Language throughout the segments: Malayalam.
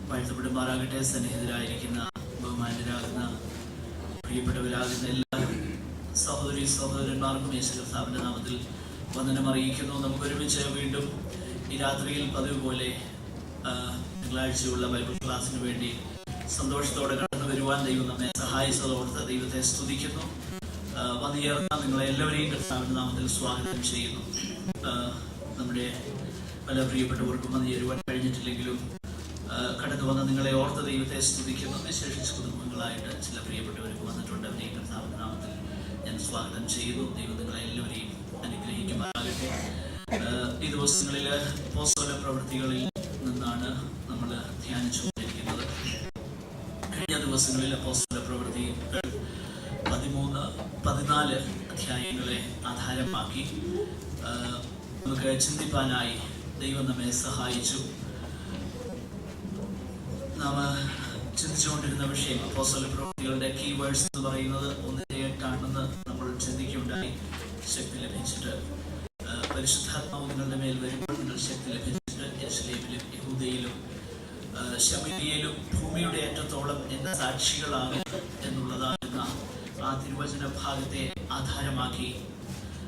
വാഴ്ത്തപ്പെടുമാറാകട്ടെ. സന്നിഹിതരായിരിക്കുന്ന ബഹുമാന്യരാകുന്ന പ്രിയപ്പെട്ടവരാകുന്ന എല്ലാവരും സഹോദരി സഹോദരന്മാർക്കും യേശു കർത്താവിന്റെ നാമത്തിൽ വന്ദനം അറിയിക്കുന്നു. നമുക്ക് ഒരുമിച്ച് വീണ്ടും ഈ രാത്രിയിൽ പതിവ് പോലെ തിങ്കളാഴ്ചയുള്ള ബൈബിൾ ക്ലാസ്സിന് വേണ്ടി സന്തോഷത്തോടെ കടന്നു വരുവാൻ ദൈവം നമ്മെ സഹായിച്ചതോർത്ത് ദൈവത്തെ സ്തുതിക്കുന്നു. വന്നുചേർന്ന നിങ്ങളെ എല്ലാവരെയും കർത്താവിന്റെ നാമത്തിൽ സ്വാഗതം ചെയ്യുന്നു. നമ്മുടെ പല പ്രിയപ്പെട്ടവർക്കും വന്നുചേരുവാൻ കഴിഞ്ഞിട്ടില്ലെങ്കിലും കടന്നു വന്ന നിങ്ങളെ ഓർത്ത് ദൈവത്തെ സ്തുതിക്കുന്നു. വിശേഷിച്ച് കുടുംബങ്ങളായിട്ട് ചില പ്രിയപ്പെട്ടവർക്ക് വന്നിട്ടുണ്ട്. അവരെയും കർത്താവിന്റെ നാമത്തിൽ ഞാൻ സ്വാഗതം ചെയ്യുന്നു. ദൈവം നിങ്ങളെ എല്ലാവരെയും അനുഗ്രഹിക്കുമാറാകട്ടെ. ഈ ദിവസങ്ങളിൽ അപ്പോസ്തല പ്രവൃത്തികളിൽ നിന്നാണ് നമ്മൾ ധ്യാനിച്ചുകൊണ്ടിരിക്കുന്നത്. കഴിഞ്ഞ ദിവസങ്ങളിൽ അപ്പോസ്തല പ്രവൃത്തികൾ 13, 14 അധ്യായങ്ങളെ ആധാരമാക്കി നമുക്ക് ചിന്തിപ്പാനായി ദൈവം നമ്മെ സഹായിച്ചു. നാം ചിന്തിച്ചുകൊണ്ടിരുന്ന വിഷയം അപ്പോസ്തല പ്രവൃത്തികളുടെ കീവേഡ്സ് എന്ന് പറയുന്നത് 1:8 നമ്മൾ ചിന്തിക്കുകയുണ്ടായി. ശക്തി ലഭിച്ചിട്ട് പരിശുദ്ധാത്മാവ് നിങ്ങളുടെ മേൽ വരുമ്പോൾ നിങ്ങൾ ശക്തി ലഭിച്ചിട്ട് യെരുശലേമിലും യഹൂദയിലും ശമരിയയിലും ഭൂമിയുടെ അറ്റത്തോളം എന്റെ സാക്ഷികളാകും എന്നുള്ളതാകുന്ന ആ തിരുവചന ഭാഗത്തെ ആധാരമാക്കി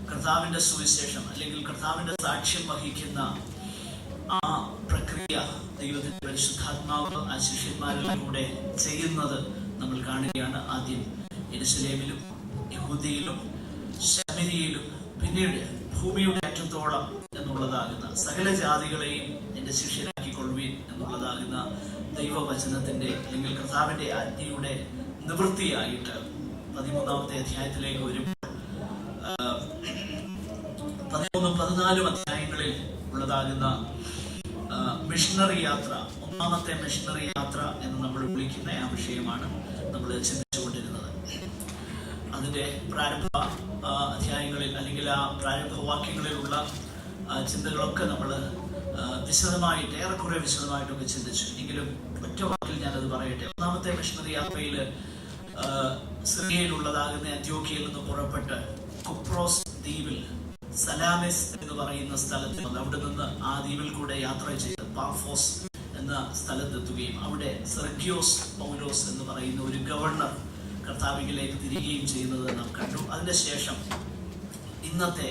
കർത്താവിന്റെ സുവിശേഷം അല്ലെങ്കിൽ കർത്താവിന്റെ സാക്ഷ്യം വഹിക്കുന്ന ആ പ്രക്രിയ ദൈവത്തിന്റെ പരിശുദ്ധാത്മാവ് ആ ശിഷ്യന്മാരിലൂടെ ചെയ്യുന്നത് നമ്മൾ കാണുകയാണ്. ആദ്യം യെരുശലേമിലും യഹൂദയിലും ശമരിയയിലും പിന്നീട് ഭൂമിയുടെ അറ്റത്തോളം എന്നുള്ളതാകുന്ന സകല ജാതികളെയും എന്റെ ശിഷ്യരാക്കിക്കൊള്ളുവീൻ എന്നുള്ളതാകുന്ന ദൈവവചനത്തിന്റെ അല്ലെങ്കിൽ കർത്താവിന്റെ ആജ്ഞയുടെ നിവൃത്തിയായിട്ട് 13-ാമത്തെ അധ്യായത്തിലേക്ക് വരുമ്പോൾ 13, 14 അധ്യായങ്ങളിൽ ഉള്ളതാകുന്ന മിഷണറി യാത്ര, 1-ാമത്തെ മിഷണറി യാത്ര എന്ന് നമ്മൾ വിളിക്കുന്ന ആ വിഷയമാണ് നമ്മൾ ചിന്തിച്ചുകൊണ്ടിരുന്നത്. അതിന്റെ പ്രാരംഭ അധ്യായങ്ങളിൽ അല്ലെങ്കിൽ ആ പ്രാരംഭവാക്യങ്ങളിലുള്ള ചിന്തകളൊക്കെ നമ്മൾ വിശദമായിട്ട് ഏറെക്കുറെ വിശദമായിട്ടൊക്കെ ചിന്തിച്ചു. എങ്കിലും ഒറ്റ വാക്കിൽ ഞാനത് പറയട്ടെ. 1-ാമത്തെ മിഷണറി യാത്രയിൽ സിറിയയിലുള്ളതാകുന്ന അന്ത്യോക്യയിൽ നിന്ന് പുറപ്പെട്ട് കുപ്രോസ് ദ്വീപിൽ സലാമിസ് എന്ന് പറയുന്ന സ്ഥലത്ത് അവിടെ നിന്ന് ആ ദ്വീപിൽ കൂടെ യാത്ര ചെയ്ത് പാഫോസ് എന്ന സ്ഥലത്തെത്തുകയും അവിടെ സെർഗ്യോസ് പൗലോസ് എന്ന് പറയുന്ന ഒരു ഗവർണർ കർത്താവിലേക്ക് തിരികെയും ചെയ്യുന്നത് നാം കണ്ടു. അതിനുശേഷം ഇന്നത്തെ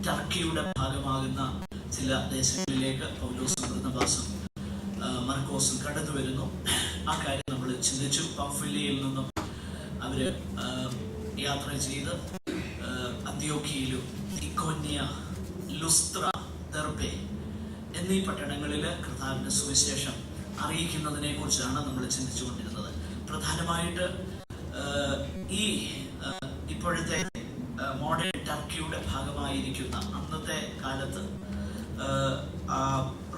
ടർക്കിയുടെ ഭാഗമാകുന്ന ചില ദേശങ്ങളിലേക്ക് പൗലോസും ബർന്നബാസും മർക്കോസും കടന്നു വരുന്നു. ആ കാര്യം നമ്മൾ ചിന്തിച്ചു. പംഫിലിയയിൽ നിന്നും അവര് യാത്ര ചെയ്ത് അന്ത്യോക്യയിലും ഇക്കോന്യ, ലുസ്ത്ര, ദെർബെ എന്നീ പട്ടണങ്ങളിൽ കർത്താവിന്റെ സുവിശേഷം അറിയിക്കുന്നതിനെ കുറിച്ചാണ് നമ്മൾ ചിന്തിച്ചുകൊണ്ടിരുന്നത്. പ്രധാനമായിട്ട് ഈ ഇപ്പോഴത്തെ മോഡേൺ ടർക്കിയുടെ ഭാഗമായിരിക്കുന്ന അന്നത്തെ കാലത്ത്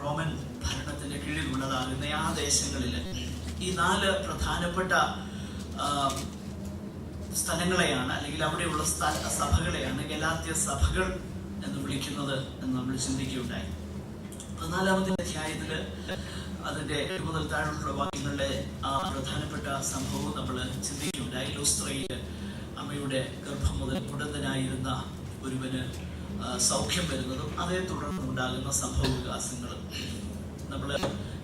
റോമൻ ഭരണത്തിന്റെ കീഴിലുള്ളതാകുന്ന ആ ദേശങ്ങളിൽ ഈ 4 പ്രധാനപ്പെട്ട സ്ഥലങ്ങളെയാണ് അല്ലെങ്കിൽ അവിടെയുള്ള സഭകളെയാണ് ഗലാത്യ സഭകൾ എന്ന് വിളിക്കുന്നത് എന്ന് നമ്മൾ ചിന്തിക്കുകയുണ്ടായി. 14-ാമത്തെ അധ്യായത്തില് അതിന്റെ മുതൽ താഴോട്ടുള്ള വാക്യങ്ങളുടെ ആ പ്രധാനപ്പെട്ട സംഭവം നമ്മൾ ചിന്തിക്കുകയുണ്ടായി. ലുസ്ത്രയില് അമ്മയുടെ ഗർഭം മുതൽ മുടന്തനായിരുന്ന ഒരുവന് സൗഖ്യം വരുന്നതും അതേ തുടർന്നുണ്ടാകുന്ന സംഭവ വികാസങ്ങളും നമ്മൾ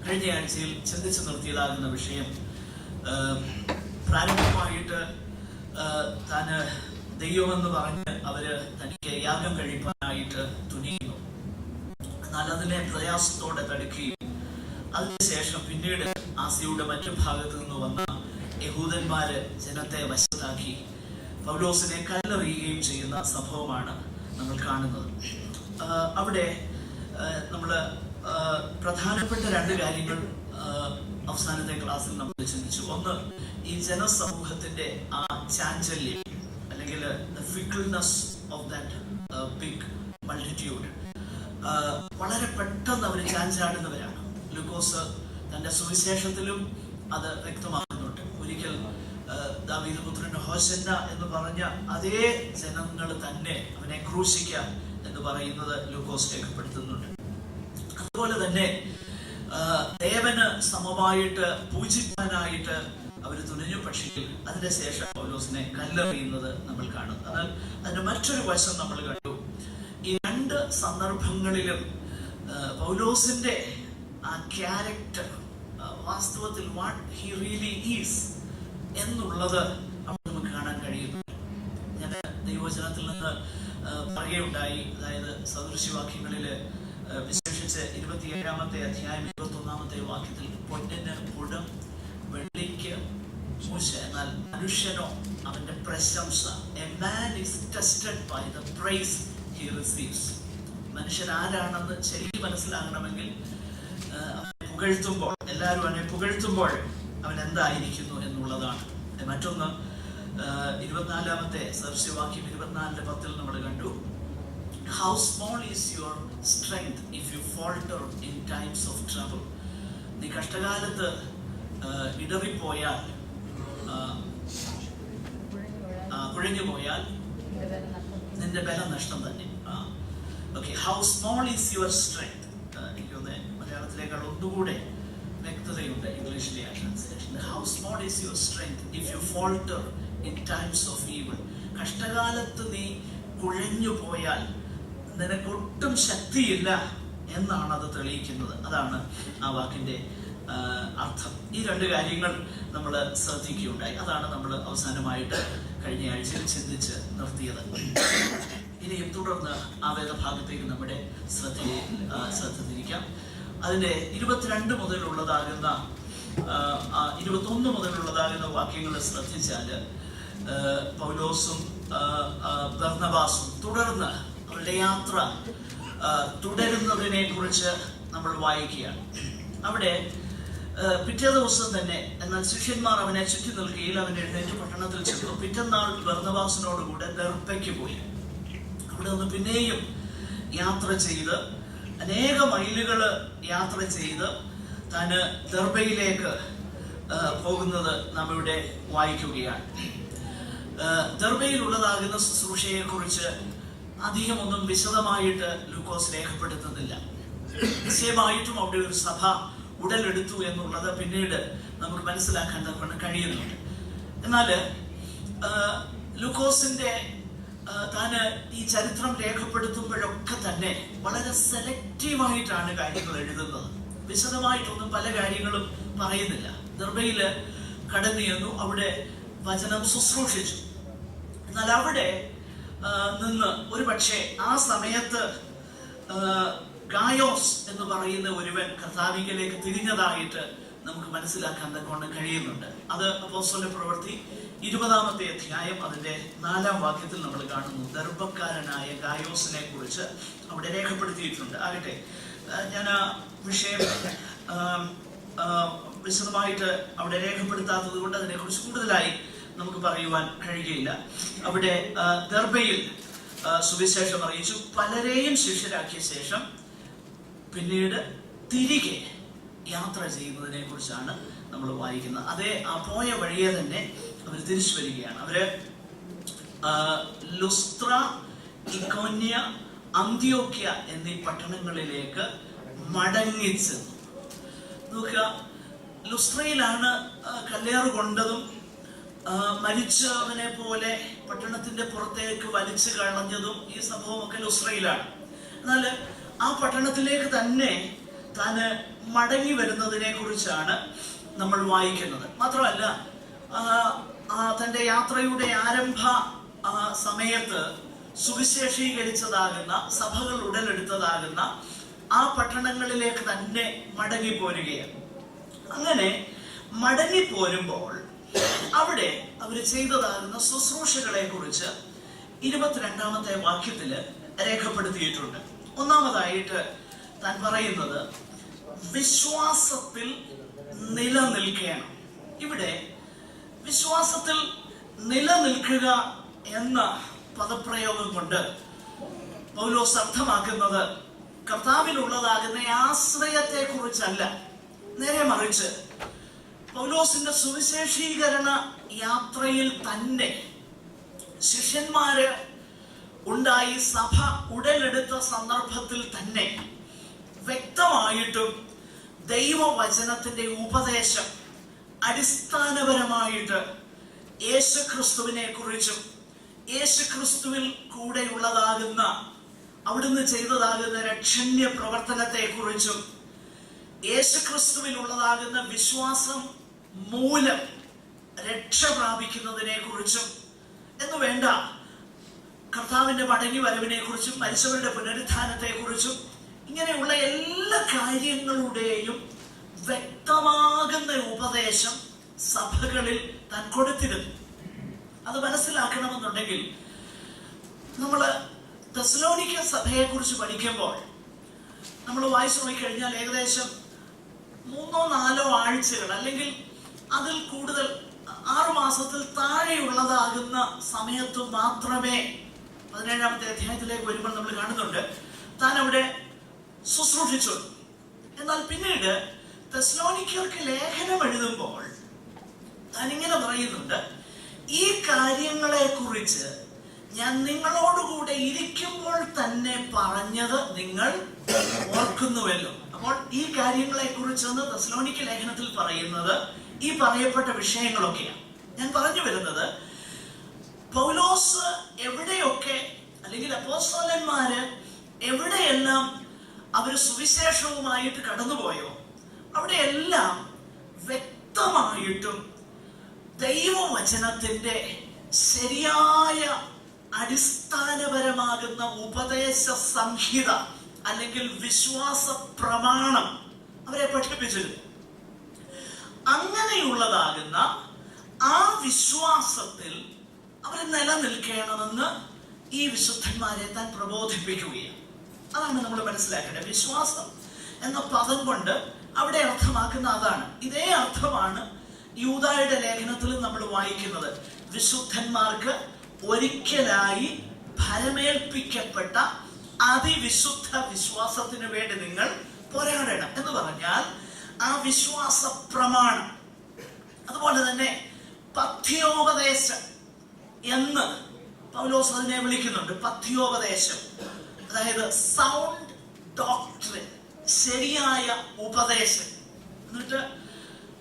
കഴിഞ്ഞ ആഴ്ചയിൽ ചിന്തിച്ചു നിർത്തിയതാകുന്ന വിഷയം. പ്രാരംഭമായിട്ട് താന് ദൈവമെന്ന് പറഞ്ഞ് അവര് തനിക്ക് യാഗം കഴിപ്പാനായിട്ട് തുനിയുന്നു. എന്നാൽ അതിനെ പ്രയാസത്തോടെ തടുക്കുകയും അതിനുശേഷം പിന്നീട് ആസിയയുടെ മറ്റു ഭാഗത്തു നിന്ന് വന്ന യഹൂദന്മാര് ജനത്തെ വശത്താക്കി പൗലോസിനെ കല്ലെറിയുകയും ചെയ്യുന്ന സംഭവമാണ് നമ്മൾ കാണുന്നത്. അവിടെ നമ്മള് പ്രധാനപ്പെട്ട 2 കാര്യങ്ങൾ അവസാനത്തെ ക്ലാസ്സിൽ നമ്മൾ ചിന്തിച്ചു. ഒന്ന്, ഈ ജനസമൂഹത്തിന്റെ ആ ചാഞ്ചല്യം അല്ലെങ്കിൽ ഫിക്കിൾനെസ് ഓഫ് ദാറ്റ് ബിഗ് മൾട്ടിറ്റ്യൂഡ്. വളരെ പെട്ടെന്ന് അവർ ചാഞ്ചാടുന്നവരാണ്. ലൂക്കോസ് തന്റെ സുവിശേഷത്തിലും അത് വ്യക്തമാക്കുന്നുണ്ട്. ഒരിക്കൽ ദാവീദ് പുത്രൻ ഹോശന്ന എന്ന് പറഞ്ഞ അതേ ജനങ്ങൾ തന്നെ അവനെ ക്രൂശിക്കാൻ എന്ന് പറയുന്നത് ലൂക്കോസ് രേഖപ്പെടുത്തുന്നുണ്ട്. അതുപോലെ തന്നെ ദേവന് സമമായിട്ട് പൂജിക്കാനായിട്ട് അവർ തുനിഞ്ഞു. പക്ഷേ അതിന്റെ ശേഷം പൗലോസിനെ കല്ലെറിയുന്നത് നമ്മൾ കാണുന്നു. എന്നാൽ അതിന്റെ മറ്റൊരു വശം നമ്മൾ കണ്ടു. ഈ 2 സന്ദർഭങ്ങളിലും പൗലോസിന്റെ ആ ക്യാരക്ടർ വാസ്തവ വാസ്തവത്തിൽ വാട്ട് ഹി റിയലി ഈസ് എന്നുള്ളത് നമുക്ക് കാണാൻ കഴിയുന്നു. ഞാൻ ദൈവവചനത്തിൽ നിന്ന് പറയുകയുണ്ടായി, അതായത് സദൃശ്യവാക്യങ്ങളിൽ വിശേഷിച്ച് 27-ാമത്തെ അധ്യായം 21-ാമത്തെ വാക്യത്തിൽ പൊന്നിന് പുടം, വെള്ളിക്ക് മൂശ, എന്നാൽ മനുഷ്യനോ അവന്റെ പ്രശംസ. A man is tested by the praise he receives. മനുഷ്യൻ ആരാണെന്ന് ശരിക്കും മനസ്സിലാകണമെങ്കിൽ അവനെ പുകഴ്ത്തുമ്പോൾ, എല്ലാവരും അവനെ പുകഴ്ത്തുമ്പോൾ അവൻ എന്തായിരിക്കുന്നു എന്നുള്ളതാണ്. മറ്റൊന്ന് 24-ാമത്തെ സദൃശ്യവാക്യം 24:10 നമ്മൾ കണ്ടു, how small is your strength if you falter in times of trouble. നീ കഷ്ടകാലത്ത് ഇടറിപ്പോയാൽ, കുഴഞ്ഞു പോയാൽ നിന്റെ ബലം നഷ്ടം തന്നെ. Okay, how small is your strength. എനിക്കൊന്ന് മലയാളത്തിലേക്കാൾ ഒന്നുകൂടെ വ്യക്തതയുണ്ട് ഇംഗ്ലീഷിലെ translation. How small is your strength if you falter in times of evil. കഷ്ടകാലത്ത് നീ കുഴഞ്ഞു പോയാൽ നിനക്കൊട്ടും ശക്തിയില്ല എന്നാണ് അത് തെളിയിക്കുന്നത്. അതാണ് ആ വാക്കിന്റെ അർത്ഥം. ഈ രണ്ട് കാര്യങ്ങൾ നമ്മൾ ശ്രദ്ധിക്കുകയുണ്ടായി. അതാണ് നമ്മൾ അവസാനമായിട്ട് കഴിഞ്ഞ ആഴ്ചയിൽ ചിന്തിച്ച് നിർത്തിയത്. ഇനിയും തുടർന്ന് ആ വേദഭാഗത്തേക്ക് നമ്മുടെ ശ്രദ്ധ തിരിക്കാം. അതിന്റെ 22 മുതലുള്ളതാകുന്ന 21 മുതലുള്ളതാകുന്ന വാക്യങ്ങൾ ശ്രദ്ധിച്ചാൽ പൗലോസും ബർന്നബാസും തുടർന്ന് അവരുടെ യാത്ര തുടരുന്നതിനെ കുറിച്ച് നമ്മൾ വായിക്കുകയാണ്. അവിടെ പിറ്റേ ദിവസം തന്നെ, എന്നാൽ ശിഷ്യന്മാർ അവനെ ചുറ്റി നിൽക്കുകയിൽ അവൻ എഴുന്നേറ്റ് പട്ടണത്തിൽ ചെന്നു. പിറ്റന്നാൾ ബർന്നബാസിനോടുകൂടെ ദർബയ്ക്ക് പോയി. അവിടെ നിന്ന് പിന്നെയും യാത്ര ചെയ്ത് അനേക മൈലുകൾ യാത്ര ചെയ്ത് താന് ദർബയിലേക്ക് പോകുന്നത് നാം ഇവിടെ വായിക്കുകയാണ്. ദർബയിലുള്ളതാകുന്ന ശുശ്രൂഷയെ കുറിച്ച് അധികമൊന്നും വിശദമായിട്ട് ലൂക്കോസ് രേഖപ്പെടുത്തുന്നില്ല. നിശ്ചയമായിട്ടും അവിടെ ഒരു സഭ ഉടലെടുത്തു എന്നുള്ളത് പിന്നീട് നമുക്ക് മനസ്സിലാക്കാൻ തക്കൊണ്ട് കഴിയുന്നുണ്ട്. എന്നാൽ ലൂക്കോസിന്റെ താന് ഈ ചരിത്രം രേഖപ്പെടുത്തുമ്പോഴൊക്കെ തന്നെ വളരെ സെലക്റ്റീവായിട്ടാണ് കാര്യങ്ങൾ എഴുതുന്നത്. വിശദമായിട്ടൊന്നും പല കാര്യങ്ങളും പറയുന്നില്ല. ദർബയില് കടന്നു ചെന്നു, അവിടെ വചനം ശുശ്രൂഷിച്ചു. എന്നാൽ അവിടെ നിന്ന് ഒരു പക്ഷേ ആ സമയത്ത് ഗായോസ് എന്ന് പറയുന്ന ഒരുവൻ കർത്താവിലേക്ക് തിരിഞ്ഞതായിട്ട് നമുക്ക് മനസ്സിലാക്കാൻ കൊണ്ട് കഴിയുന്നുണ്ട്. അത് അപ്പോസ്തല പ്രവൃത്തി 20-ാമത്തെ അധ്യായം അതിന്റെ 4-ാം വാക്യത്തിൽ നമ്മൾ കാണുന്നു. ദർബക്കാരനായ ഗായോസിനെ കുറിച്ച് അവിടെ രേഖപ്പെടുത്തിയിട്ടുണ്ട്. ആകട്ടെ, ഞാൻ ആ വിഷയം വിശദമായിട്ട് അവിടെ രേഖപ്പെടുത്താത്തത് കൊണ്ട് അതിനെക്കുറിച്ച് കൂടുതലായി നമുക്ക് പറയുവാൻ കഴിയുകയില്ല. അവിടെ ദർബയിൽ സുവിശേഷം അറിയിച്ചു, പലരെയും ശിഷ്യരാക്കിയ ശേഷം പിന്നീട് തിരികെ യാത്ര ചെയ്യുന്നതിനെ കുറിച്ചാണ് നമ്മൾ വായിക്കുന്നത്. അതേ ആ പോയ വഴിയെ തന്നെ അവർ തിരിച്ചു വരികയാണ്. അവര് ലുസ്ത്ര, ഇക്കോന്യ, അന്ത്യോക്യ എന്നീ പട്ടണങ്ങളിലേക്ക് മടങ്ങിച്ചെന്നു. നോക്കുക, ലുസ്ത്രയിലാണ് കല്ലേറ് കൊണ്ടതും മരിച്ചവനെ പോലെ പട്ടണത്തിന്റെ പുറത്തേക്ക് വലിച്ചു കളഞ്ഞതും ഈ സംഭവമൊക്കെ ലുസ്ത്രയിലാണ്. എന്നാൽ ആ പട്ടണത്തിലേക്ക് തന്നെ താന് മടങ്ങി വരുന്നതിനെ കുറിച്ചാണ് നമ്മൾ വായിക്കുന്നത്. മാത്രമല്ല, തന്റെ യാത്രയുടെ ആരംഭ സമയത്ത് സുവിശേഷീകരിച്ചതാകുന്ന, സഭകൾ ഉടലെടുത്തതാകുന്ന ആ പട്ടണങ്ങളിലേക്ക് തന്നെ മടങ്ങിപ്പോരുകയാണ്. അങ്ങനെ മടങ്ങിപ്പോരുമ്പോൾ അവിടെ അവർ ചെയ്തതാകുന്ന ശുശ്രൂഷകളെ കുറിച്ച് 22-ാമത്തെ വാക്യത്തില് രേഖപ്പെടുത്തിയിട്ടുണ്ട്. ഒന്നാമതായിട്ട് താൻ പറയുന്നത് വിശ്വാസത്തിൽ നിലനിൽക്കണം. ഇവിടെ വിശ്വാസത്തിൽ നിലനിൽക്കുക എന്ന പദപ്രയോഗം കൊണ്ട് പൗലോസ് അർത്ഥമാക്കുന്നത് കർത്താവിലുള്ളതാകുന്ന ആശ്രയത്തെ കുറിച്ചല്ല. നേരെ മറിച്ച് പൗലോസിന്റെ സുവിശേഷീകരണ യാത്രയിൽ തന്നെ ശിഷ്യന്മാര് ഉണ്ടായി, സഭ ഉടലെടുത്ത സന്ദർഭത്തിൽ തന്നെ വ്യക്തമായിട്ടും ദൈവവചനത്തിന്റെ ഉപദേശം അടിസ്ഥാനപരമായിട്ട് യേശുക്രിസ്തുവിനെ കുറിച്ചും യേശുക്രിസ്തുവിൽ കൂടെയുള്ളതാകുന്ന, അവിടുന്ന് ചെയ്തതാകുന്ന രക്ഷണ്യ പ്രവർത്തനത്തെ കുറിച്ചും യേശുക്രിസ്തുവിലുള്ളതാകുന്ന വിശ്വാസം മൂലം രക്ഷ പ്രാപിക്കുന്നതിനെ കുറിച്ചും എന്ന് വേണ്ട, കർത്താവിന്റെ മടങ്ങി വരവിനെ കുറിച്ചും മരിച്ചവരുടെ പുനരുത്ഥാനത്തെ കുറിച്ചും ഇങ്ങനെയുള്ള എല്ലാ കാര്യങ്ങളുടെയും വ്യക്തമാകുന്ന ഉപദേശം സഭകളിൽ താൻ കൊടുത്തിരുന്നു. അത് മനസ്സിലാക്കണമെന്നുണ്ടെങ്കിൽ നമ്മൾ തെസ്സലോനിക്ക സഭയെ കുറിച്ച് പഠിക്കുമ്പോൾ നമ്മൾ വായിച്ചു നോക്കിക്കഴിഞ്ഞാൽ ഏകദേശം 3-4 ആഴ്ചകൾ അല്ലെങ്കിൽ അതിൽ കൂടുതൽ 6 മാസത്തിൽ താഴെയുള്ളതാകുന്ന സമയത്ത് മാത്രമേ 17-ാമത്തെ അധ്യായത്തിലേക്ക് വരുമ്പോൾ നമ്മൾ കാണുന്നുണ്ട് താൻ അവിടെ ശുശ്രൂഷിച്ചു. എന്നാൽ പിന്നീട് തെസ്സലോനിക്കർക്ക് ലേഖനം എഴുതുമ്പോൾ താൻ ഇങ്ങനെ പറയുന്നുണ്ട്, ഈ കാര്യങ്ങളെ കുറിച്ച് ഞാൻ നിങ്ങളോടുകൂടെ ഇരിക്കുമ്പോൾ തന്നെ പറഞ്ഞത് നിങ്ങൾ ഓർക്കുന്നുവല്ലോ. അപ്പോൾ ഈ കാര്യങ്ങളെ കുറിച്ചെന്ന് തെസ്സലോനിക്ക ലേഖനത്തിൽ പറയുന്നത് ഈ പറയപ്പെട്ട വിഷയങ്ങളൊക്കെയാണ്. ഞാൻ പറഞ്ഞു വരുന്നത്, പൗലോസ് എവിടെയൊക്കെ അല്ലെങ്കിൽ അപ്പോസ്തലന്മാര് എവിടെയെല്ലാം അവർ സുവിശേഷവുമായിട്ട് കടന്നുപോയോ അവിടെയെല്ലാം വ്യക്തമായിട്ടും ദൈവവചനത്തിന്റെ ശരിയായ അടിസ്ഥാനപരമാകുന്ന ഉപദേശ സംഹിത അല്ലെങ്കിൽ വിശ്വാസ പ്രമാണം അവരെ പഠിപ്പിച്ചിരുന്നു. അങ്ങനെയുള്ളതാകുന്ന ആ വിശ്വാസത്തിൽ അവർ നിലനിൽക്കണമെന്ന് ഈ വിശുദ്ധന്മാരെ താൻ പ്രബോധിപ്പിക്കുകയാണ്. അതാണ് നമ്മൾ മനസ്സിലാക്കേണ്ടത്. വിശ്വാസം എന്ന പദം കൊണ്ട് അവിടെ അർത്ഥമാക്കുന്ന അതാണ്. ഇതേ അർത്ഥമാണ് യൂദായുടെ ലേഖനത്തിൽ നമ്മൾ വായിക്കുന്നത്. വിശുദ്ധന്മാർക്ക് ഒരിക്കലായി ഫലമേൽപ്പിക്കപ്പെട്ട അതിവിശുദ്ധ വിശ്വാസത്തിന് വേണ്ടി നിങ്ങൾ പോരാടണം എന്ന് പറഞ്ഞാൽ ആ വിശ്വാസ പ്രമാണം. അതുപോലെ തന്നെ പഥ്യോപദേശം എന്ന് പൗലോസ് അതിനെ വിളിക്കുന്നുണ്ട്. പഥ്യോപദേശം, അതായത് സൗണ്ട് ഡോക്ട്രിൻ, ശരിയായ ഉപദേശം. എന്നിട്ട്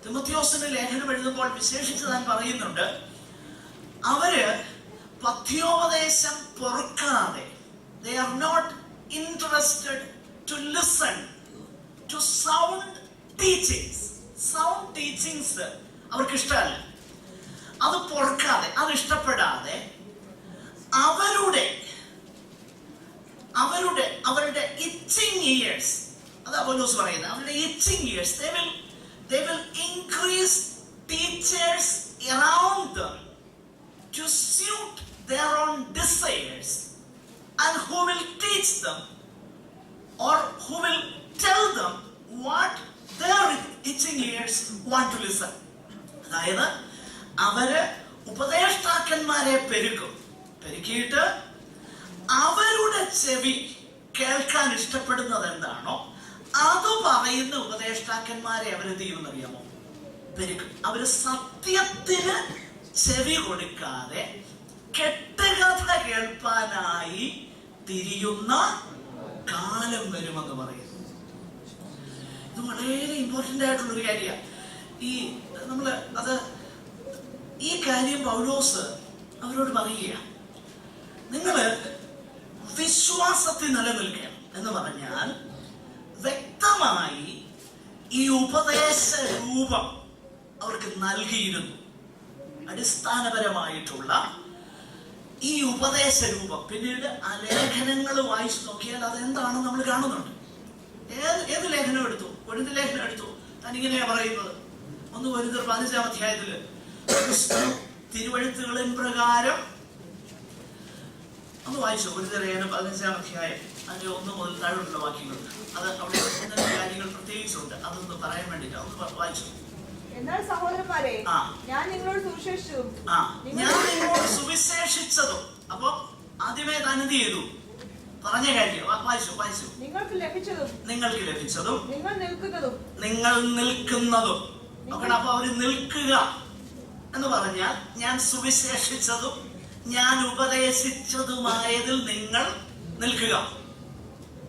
തിമോഥെയോസിന്റെ ലേഖനം എഴുതുമ്പോൾ വിശേഷിച്ച് താൻ പറയുന്നുണ്ട്, അവര് പഥ്യോപദേശം പൊറുക്കാതെ, they are not interested to listen to sound teachings. Sound teachings അവർക്ക് ഇഷ്ടമല്ല. അത് പൊറുക്കാതെ, അത് ഇഷ്ടപ്പെടാതെ അവരുടെ itching ears, അതാ പൗലോസ് പറയുന്നത്, അവരുടെ itching ears, they will increase teachers around them to suit their own desires, and who will teach them or who will tell them what their itching ears want to listen. അതായത് അവര് ഉപദേഷ്ടാക്കന്മാരെ പെരുക്കിയിട്ട് അവരുടെ ചെവി കേൾക്കാൻ ഇഷ്ടപ്പെടുന്നത് എന്താണോ അത് പറയുന്ന ഉപദേഷ്ടാക്കന്മാരെ അവരെന്ത് ചെയ്യുമെന്നറിയാമോ? പെരുക്കും. അവര് സത്യത്തിന് ചെവി കൊടുക്കാതെ കെട്ടുകഥ കേൾപ്പാനായി തിരിയുന്ന കാലം വരുമെന്ന് പറയുന്നു. ഇത് വളരെ ഇമ്പോർട്ടന്റ് ആയിട്ടുള്ളൊരു കാര്യമാണ്. ഈ കാര്യം പൗലോസ് അവരോട് പറയുകയാണ്, നിങ്ങള് വിശ്വാസത്തിൽ നിലനിൽക്കണം എന്ന് പറഞ്ഞാൽ വ്യക്തമായി ഈ ഉപദേശ രൂപം അവർക്ക് നൽകിയിരുന്നു. അടിസ്ഥാനപരമായിട്ടുള്ള ഈ ഉപദേശ രൂപം പിന്നീട് ആ ലേഖനങ്ങൾ വായിച്ചു നോക്കിയാൽ അതെന്താണെന്ന് നമ്മൾ കാണുന്നുണ്ട്. ഏത് ലേഖനം എടുത്തു? കൊരിന്ത്യർ ലേഖനം എടുത്തു. താൻ ഇങ്ങനെയാ പറയുന്നത്, 1 കൊരിന്ത്യർ 15-ാം അധ്യായത്തില് തിരുവഴുത്തുകളിൻ പ്രകാരം ഒന്ന് വായിച്ചു. കൊരിന്ത്യർ ലേഖനം 15-ാം അധ്യായം അതിന്റെ 1 മുതൽ താഴോട്ടുള്ള വാക്യങ്ങൾ. അത് അവിടെ കാര്യങ്ങൾ പ്രത്യേകിച്ചുണ്ട്, അതൊന്ന് പറയാൻ വേണ്ടിട്ട് ഒന്ന് വായിച്ചു. എന്നാൽ സഹോദരന്മാരെ, ഞാൻ നിങ്ങളോട് സുവിശേഷിച്ചതും. അപ്പൊ ആദ്യമേ താൻ എന്ത് ചെയ്തു? പറഞ്ഞ കാര്യം വായിച്ചു. നിങ്ങൾക്ക് ലഭിച്ചതും നിങ്ങൾ നിൽക്കുന്നതും. അപ്പൊ അവര് നിൽക്കുക എന്ന് പറഞ്ഞാൽ ഞാൻ സുവിശേഷിച്ചതും ഞാൻ ഉപദേശിച്ചതുമായതിൽ നിങ്ങൾ നിൽക്കുക.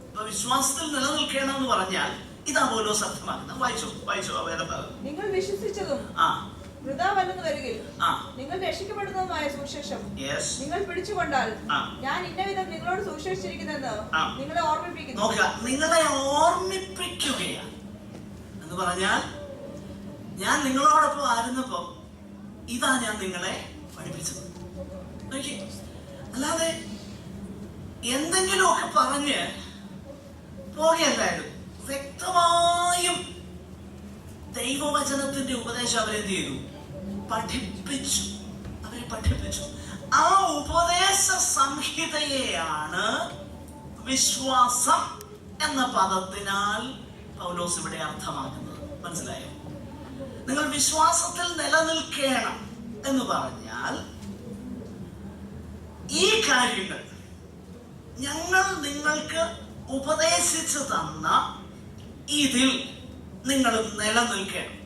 അപ്പൊ വിശ്വാസത്തിൽ നിലനിൽക്കണം എന്ന് പറഞ്ഞാൽ ഇതാ പൗലോസ് അർത്ഥമാക്കുന്നത്. വായിച്ചോ വേദഭാഗം. നിങ്ങൾ വിശ്വസിച്ചതും വൃഥാവല്ലെന്ന് വരികിൽ നിങ്ങൾ രക്ഷിക്കപ്പെടുന്നതുമായ സുവിശേഷം നിങ്ങൾ പിടിച്ചുകൊണ്ടാൽ ഞാൻ ഇന്നവിധം നിങ്ങളോട് സുവിശേഷിച്ചിരിക്കുന്നെന്ന് നിങ്ങളെ ഓർമ്മിപ്പിക്കുന്നു. നിങ്ങളെ ഓർമ്മിപ്പിക്കുകയാണ്. എന്ന് പറഞ്ഞാൽ ഞാൻ നിങ്ങളോടൊപ്പം ആയിരുന്നപ്പോ ഇതാ ഞാൻ നിങ്ങളെ പഠിപ്പിച്ചത്. അല്ലാതെ എന്തെങ്കിലുമൊക്കെ പറഞ്ഞ് പോകുകയല്ലായിരുന്നു. വ്യക്തമായും ദൈവവചനത്തിന്റെ ഉപദേശം അവരെന്ത് ചെയ്തു? പഠിപ്പിച്ചു. അവരെ പഠിപ്പിച്ചു. ആ ഉപദേശ സംഹിതയെയാണ് വിശ്വാസം എന്ന പദത്തിനാൽ പൗലോസ് ഇവിടെ അർത്ഥമാക്കുന്നത്. മനസ്സിലായോ? നിങ്ങൾ വിശ്വാസത്തിൽ നിലനിൽക്കണം എന്ന് പറഞ്ഞാൽ ഈ കാര്യങ്ങൾ ഞങ്ങൾ നിങ്ങൾക്ക് ഉപദേശിച്ചു തന്ന ഇതിൽ നിങ്ങൾ നിലനിൽക്കണം.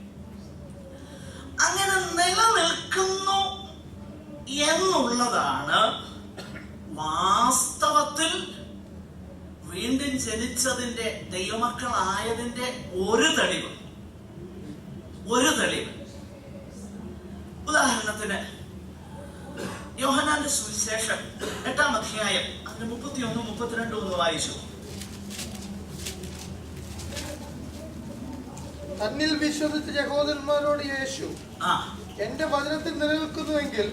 അങ്ങനെ നിലനിൽക്കുന്നു എന്നുള്ളതാണ് വാസ്തവത്തിൽ വീണ്ടും ജനിച്ചതിന്റെ, ദൈവമക്കളായതിന്റെ ഒരു തെളിവ്. ഉദാഹരണത്തിന് യോഹന്നാന്റെ സുവിശേഷം 8-ാം അധ്യായം അതിന് 31-32 ഒന്ന് വായിച്ചു. തന്നിൽ വിശ്വസിച്ച യഹൂദന്മാരോട് യേശു, എന്റെ വചനത്തിൽ നിലനിൽക്കുന്നുവെങ്കിൽ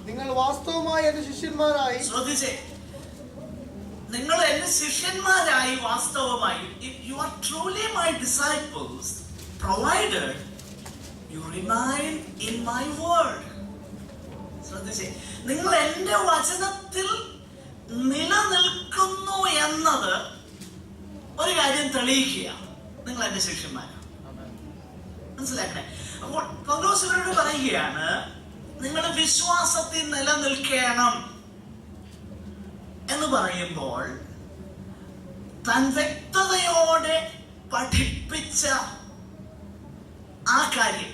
നിങ്ങൾ വാസ്തവമായി എന്റെ ശിഷ്യന്മാരായി. ശ്രദ്ധിച്ചേ, നിങ്ങൾ എന്റെ ശിഷ്യന്മാരായി വാസ്തവമായി. You are truly my disciples provided you remain in my word. ശ്രദ്ധിച്ചേ, നിങ്ങൾ എന്റെ വചനത്തിൽ നിലനിൽക്കുന്നു എന്നത് ഒരു കാര്യം തെളിയിക്കുക, നിങ്ങൾ എന്റെ ശിഷ്യന്മാരാണ്. മനസ്സിലാക്കണേ? അപ്പോൾ പൗലോസ് ഇവരോട് പറയുകയാണ്, നിങ്ങൾ വിശ്വാസത്തിൽ നിലനിൽക്കണം എന്ന് പറയുമ്പോൾ താൻ വ്യക്തതയോടെ പഠിപ്പിച്ച ആ കാര്യം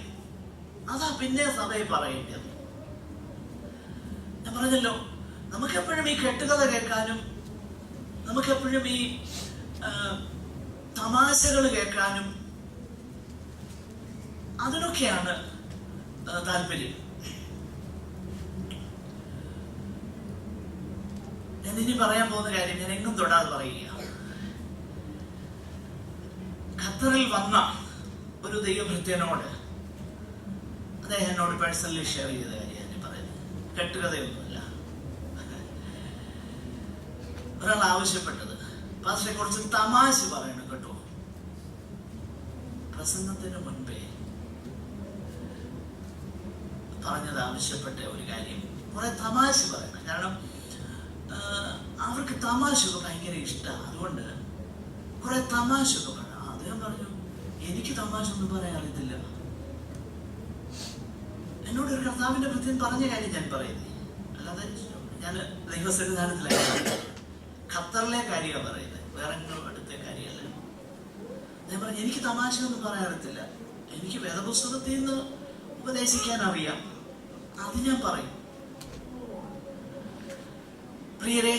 അതാ പിന്നെ സഭയെ പറയേണ്ടത്. ഞാൻ പറഞ്ഞല്ലോ, നമുക്കെപ്പോഴും ഈ കെട്ടുകഥ കേൾക്കാനും നമുക്കെപ്പോഴും ഈ തമാശകൾ കേൾക്കാനും അതിനൊക്കെയാണ് താല്പര്യം. ഇനി പറയാൻ പോകുന്ന കാര്യം ഞാൻ എങ്ങും തൊടാതെ പറയുക. ഖത്തറിൽ വന്ന ഒരു ദൈവഭൃത്യനോട് അദ്ദേഹം എന്നോട് പേഴ്സണലി ഷെയർ ചെയ്ത കാര്യം ഞാൻ പറയുന്നത്. കെട്ടുകഥയൊന്നുമില്ല. ഒരാൾ ആവശ്യപ്പെട്ടത്, പാസ്റ്ററെ കുറച്ച് തമാശ പറയണം കേട്ടോ. പ്രസംഗത്തിന് മുൻപേ പറഞ്ഞത് ആവശ്യപ്പെട്ട ഒരു കാര്യം, കുറെ തമാശ പറയണം. കാരണം അവർക്ക് തമാശയൊക്കെ ഭയങ്കര ഇഷ്ടമാണ്. അതുകൊണ്ട് കുറെ തമാശയൊക്കെ പറയണം. അദ്ദേഹം പറഞ്ഞു, എനിക്ക് തമാശ ഒന്നും പറയാൻ അറിയത്തില്ല. എന്നോട് ഒരു കർത്താവിന്റെ പ്രത്യേകം പറഞ്ഞ കാര്യം ഞാൻ പറയുന്നത്, അല്ലാതെ ഞാൻ ദൈവസന്നിധാനത്തിലായിരുന്നു. ഖത്തറിലെ കാര്യമാണ് പറയുന്നത്, വേറെ അടുത്ത കാര്യമല്ല. ഞാൻ പറഞ്ഞു, എനിക്ക് തമാശ ഒന്നും പറയാൻ അറിയത്തില്ല. എനിക്ക് വേദപുസ്തകത്തിൽ നിന്ന് ഉപദേശിക്കാൻ അറിയാം, അത് ഞാൻ പറയും. പ്രിയരെ,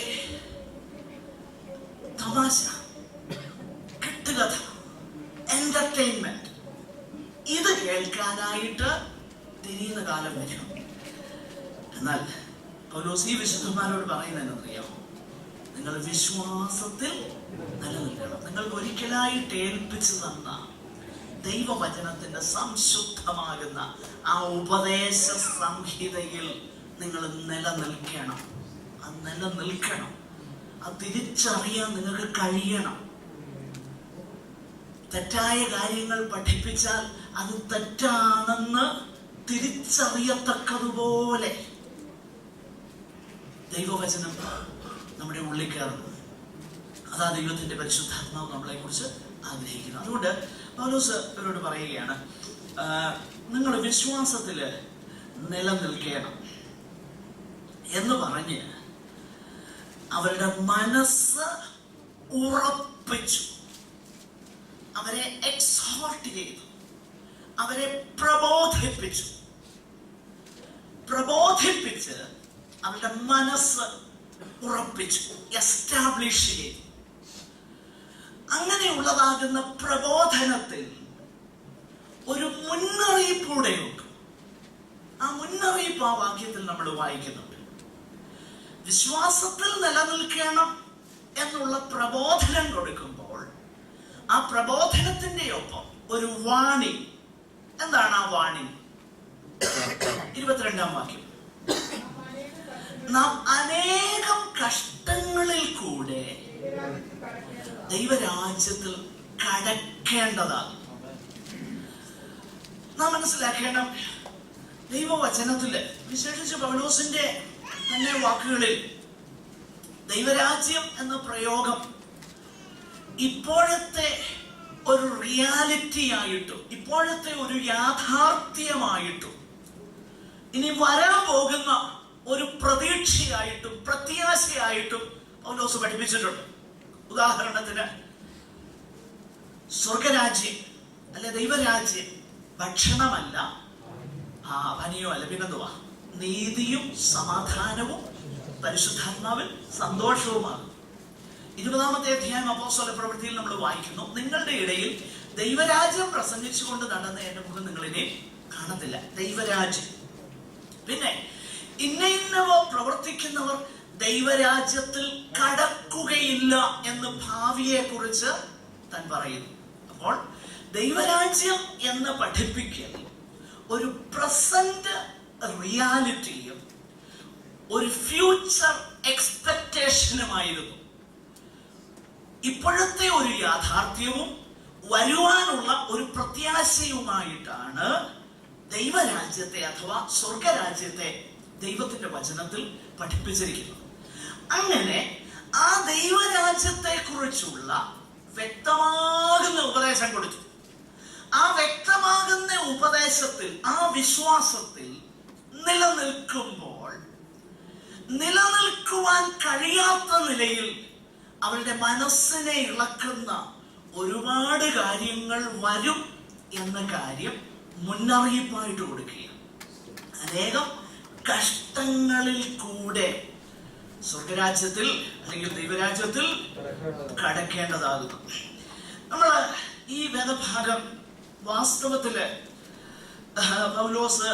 തമാശ, കെട്ടുകഥ, എന്റർടൈൻമെന്റ് ഇത് കേൾക്കാനായിട്ട് തിരിയുന്ന കാലം വരും. എന്നാൽ പൗലോസ് ഈ വിശുദ്ധന്മാരോട് പറയുന്നതെന്നറിയാമോ? നിങ്ങൾ വിശ്വാസത്തിൽ നിലനിൽക്കണം. നിങ്ങൾക്ക് ഒരിക്കലായിട്ട് ഏൽപ്പിച്ചു തന്ന ദൈവവചനത്തിന്റെ സംശുദ്ധമാകുന്ന ആ ഉപദേശ സംഹിതയിൽ നിങ്ങൾ നിലനിൽക്കണം. അത് നിലനിൽക്കണം. അത് തിരിച്ചറിയാൻ നിങ്ങൾക്ക് കഴിയണം. തെറ്റായ കാര്യങ്ങൾ പഠിപ്പിച്ചാൽ അത് തെറ്റാണെന്ന് തിരിച്ചറിയത്തക്കതുപോലെ ദൈവവചനം നമ്മുടെ ഉള്ളിൽ കയറുന്നു. അതാ ദൈവത്തിന്റെ പരിശുദ്ധാത്മാവ് നമ്മളെ കുറിച്ച് ആഗ്രഹിക്കുന്നു. അതുകൊണ്ട് പൗലോസ് ഇവരോട് പറയുകയാണ്, നിങ്ങൾ വിശ്വാസത്തിൽ നിലനിൽക്കണം എന്ന് പറഞ്ഞ് അവരുടെ മനസ്സ് ഉറപ്പിച്ചു. അവരെ എക്സോർട്ട് ചെയ്തു, അവരെ പ്രബോധിപ്പിച്ച് അവരുടെ മനസ്സ് ഉറപ്പിച്ചു, എസ്റ്റാബ്ലിഷ് ചെയ്തു. അങ്ങനെയുള്ളതാകുന്ന പ്രബോധനത്തിൽ ഒരു മുന്നറിയിപ്പൂടെയുണ്ട്. ആ മുന്നറിയിപ്പ് ആ വാക്യത്തിൽ നമ്മൾ വായിക്കുന്നുണ്ട്. വിശ്വാസത്തിൽ നിലനിൽക്കണം എന്നുള്ള പ്രബോധനം കൊടുക്കുമ്പോൾ ആ പ്രബോധനത്തിന്റെ ഒപ്പം ഒരു വാണിംഗ്. എന്താണ് ആ വാണിംഗ്? 22-ാം വാക്യം. നാം അനേകം കഷ്ടങ്ങളിൽ കൂടെ ദൈവരാജ്യത്തിൽ കടക്കേണ്ടതാണ്. നാം മനസ്സിലാക്കേണ്ട ദൈവവചനത്തില്, വിശേഷിച്ച് പൗലോസിന്റെ തന്നെ വാക്കുകളിൽ, ദൈവരാജ്യം എന്ന പ്രയോഗം ഇപ്പോഴത്തെ ഒരു റിയാലിറ്റി ആയിട്ടും, ഇപ്പോഴത്തെ ഒരു യാഥാർത്ഥ്യമായിട്ടും, ഇനി വരാൻ പോകുന്ന ഒരു പ്രതീക്ഷയായിട്ടും പ്രത്യാശയായിട്ടും പൗലോസ് പഠിപ്പിച്ചിട്ടുണ്ട്. ഉദാഹരണത്തിന്, സ്വർഗരാജ്യം അല്ലെ ദൈവരാജ്യം ഭക്ഷണമല്ല, പാനീയോ അല്ല, പിന്നെന്തുവാ? നീതിയും സമാധാനവും പരിശുദ്ധാത്മാവിൽ സന്തോഷവുമാണ്. 20-ാമത്തെ അധ്യായം അപ്പോസ്തല പ്രവൃത്തിയിൽ നമ്മൾ വായിക്കുന്നു, നിങ്ങളുടെ ഇടയിൽ ദൈവരാജ്യം പ്രസംഗിച്ചുകൊണ്ട് നടന്ന എന്റെ മുഖം നിങ്ങളിനെ കാണത്തില്ല. ദൈവരാജ്യം. പിന്നെ ഇന്നവ പ്രവർത്തിക്കുന്നവർ ദൈവരാജ്യത്തിൽ കടക്കുകയില്ല എന്ന് ഭാവിയെ കുറിച്ച് താൻ പറയുന്നു. അപ്പോൾ ദൈവരാജ്യം എന്ന് പഠിപ്പിക്കൽ ഒരു പ്രസന്റ് റിയാലിറ്റിയും ഒരു ഫ്യൂച്ചർ എക്സ്പെക്ടേഷനുമായിരുന്നു. ഇപ്പോഴത്തെ ഒരു യാഥാർത്ഥ്യവും വരുവാനുള്ള ഒരു പ്രത്യാശയുമായിട്ടാണ് ദൈവരാജ്യത്തെ അഥവാ സ്വർഗരാജ്യത്തെ ദൈവത്തിന്റെ വചനത്തിൽ പഠിപ്പിച്ചിരിക്കുന്നത്. അങ്ങനെ ആ ദൈവരാജ്യത്തെ കുറിച്ചുള്ള വ്യക്തമാകുന്ന ഉപദേശം കൊടുത്തു. ആ വ്യക്തമാകുന്ന ഉപദേശത്തിൽ, ആ വിശ്വാസത്തിൽ നിലനിൽക്കുമ്പോൾ, നിലനിൽക്കുവാൻ കഴിയാത്ത നിലയിൽ അവരുടെ മനസ്സിനെ ഇളക്കുന്ന ഒരുപാട് കാര്യങ്ങൾ വരും എന്ന കാര്യം മുന്നറിയിപ്പായിട്ട് കൊടുക്കുക. അനേകം കഷ്ടങ്ങളിൽ കൂടെ സ്വർഗരാജ്യത്തിൽ അല്ലെങ്കിൽ ദൈവരാജ്യത്തിൽ കടക്കേണ്ടതാകുന്നു. നമ്മൾ ഈ വേദഭാഗം വാസ്തവത്തില് പൗലോസ്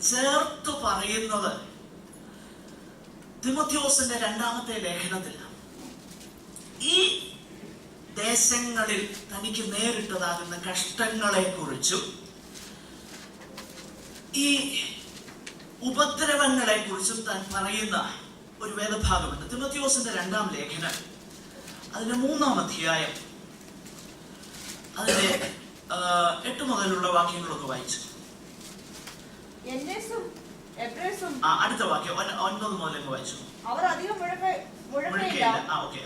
ചേർത്ത് പറയുന്നത് തിമോഥെയോസിന്റെ 2-ാമത്തെ ലേഖനത്തിലാണ്. ഈ ദേശങ്ങളിൽ തനിക്ക് നേരിട്ടതാകുന്ന കഷ്ടങ്ങളെ കുറിച്ചും ഈ ഉപദ്രവങ്ങളെ കുറിച്ചും താൻ പറയുന്ന ഒരു വേദഭാഗമുണ്ട്. തിമോഥെയോസിന്റെ 2-ാം ലേഖനം, അതിന്റെ 3-ാം അധ്യായം, അതിന്റെ 8 മുതലുള്ള വാക്യങ്ങളൊക്കെ വായിച്ചു. അടുത്ത വാക്യം 9 മുതലൊക്കെ വായിച്ചു. അവർ അധികം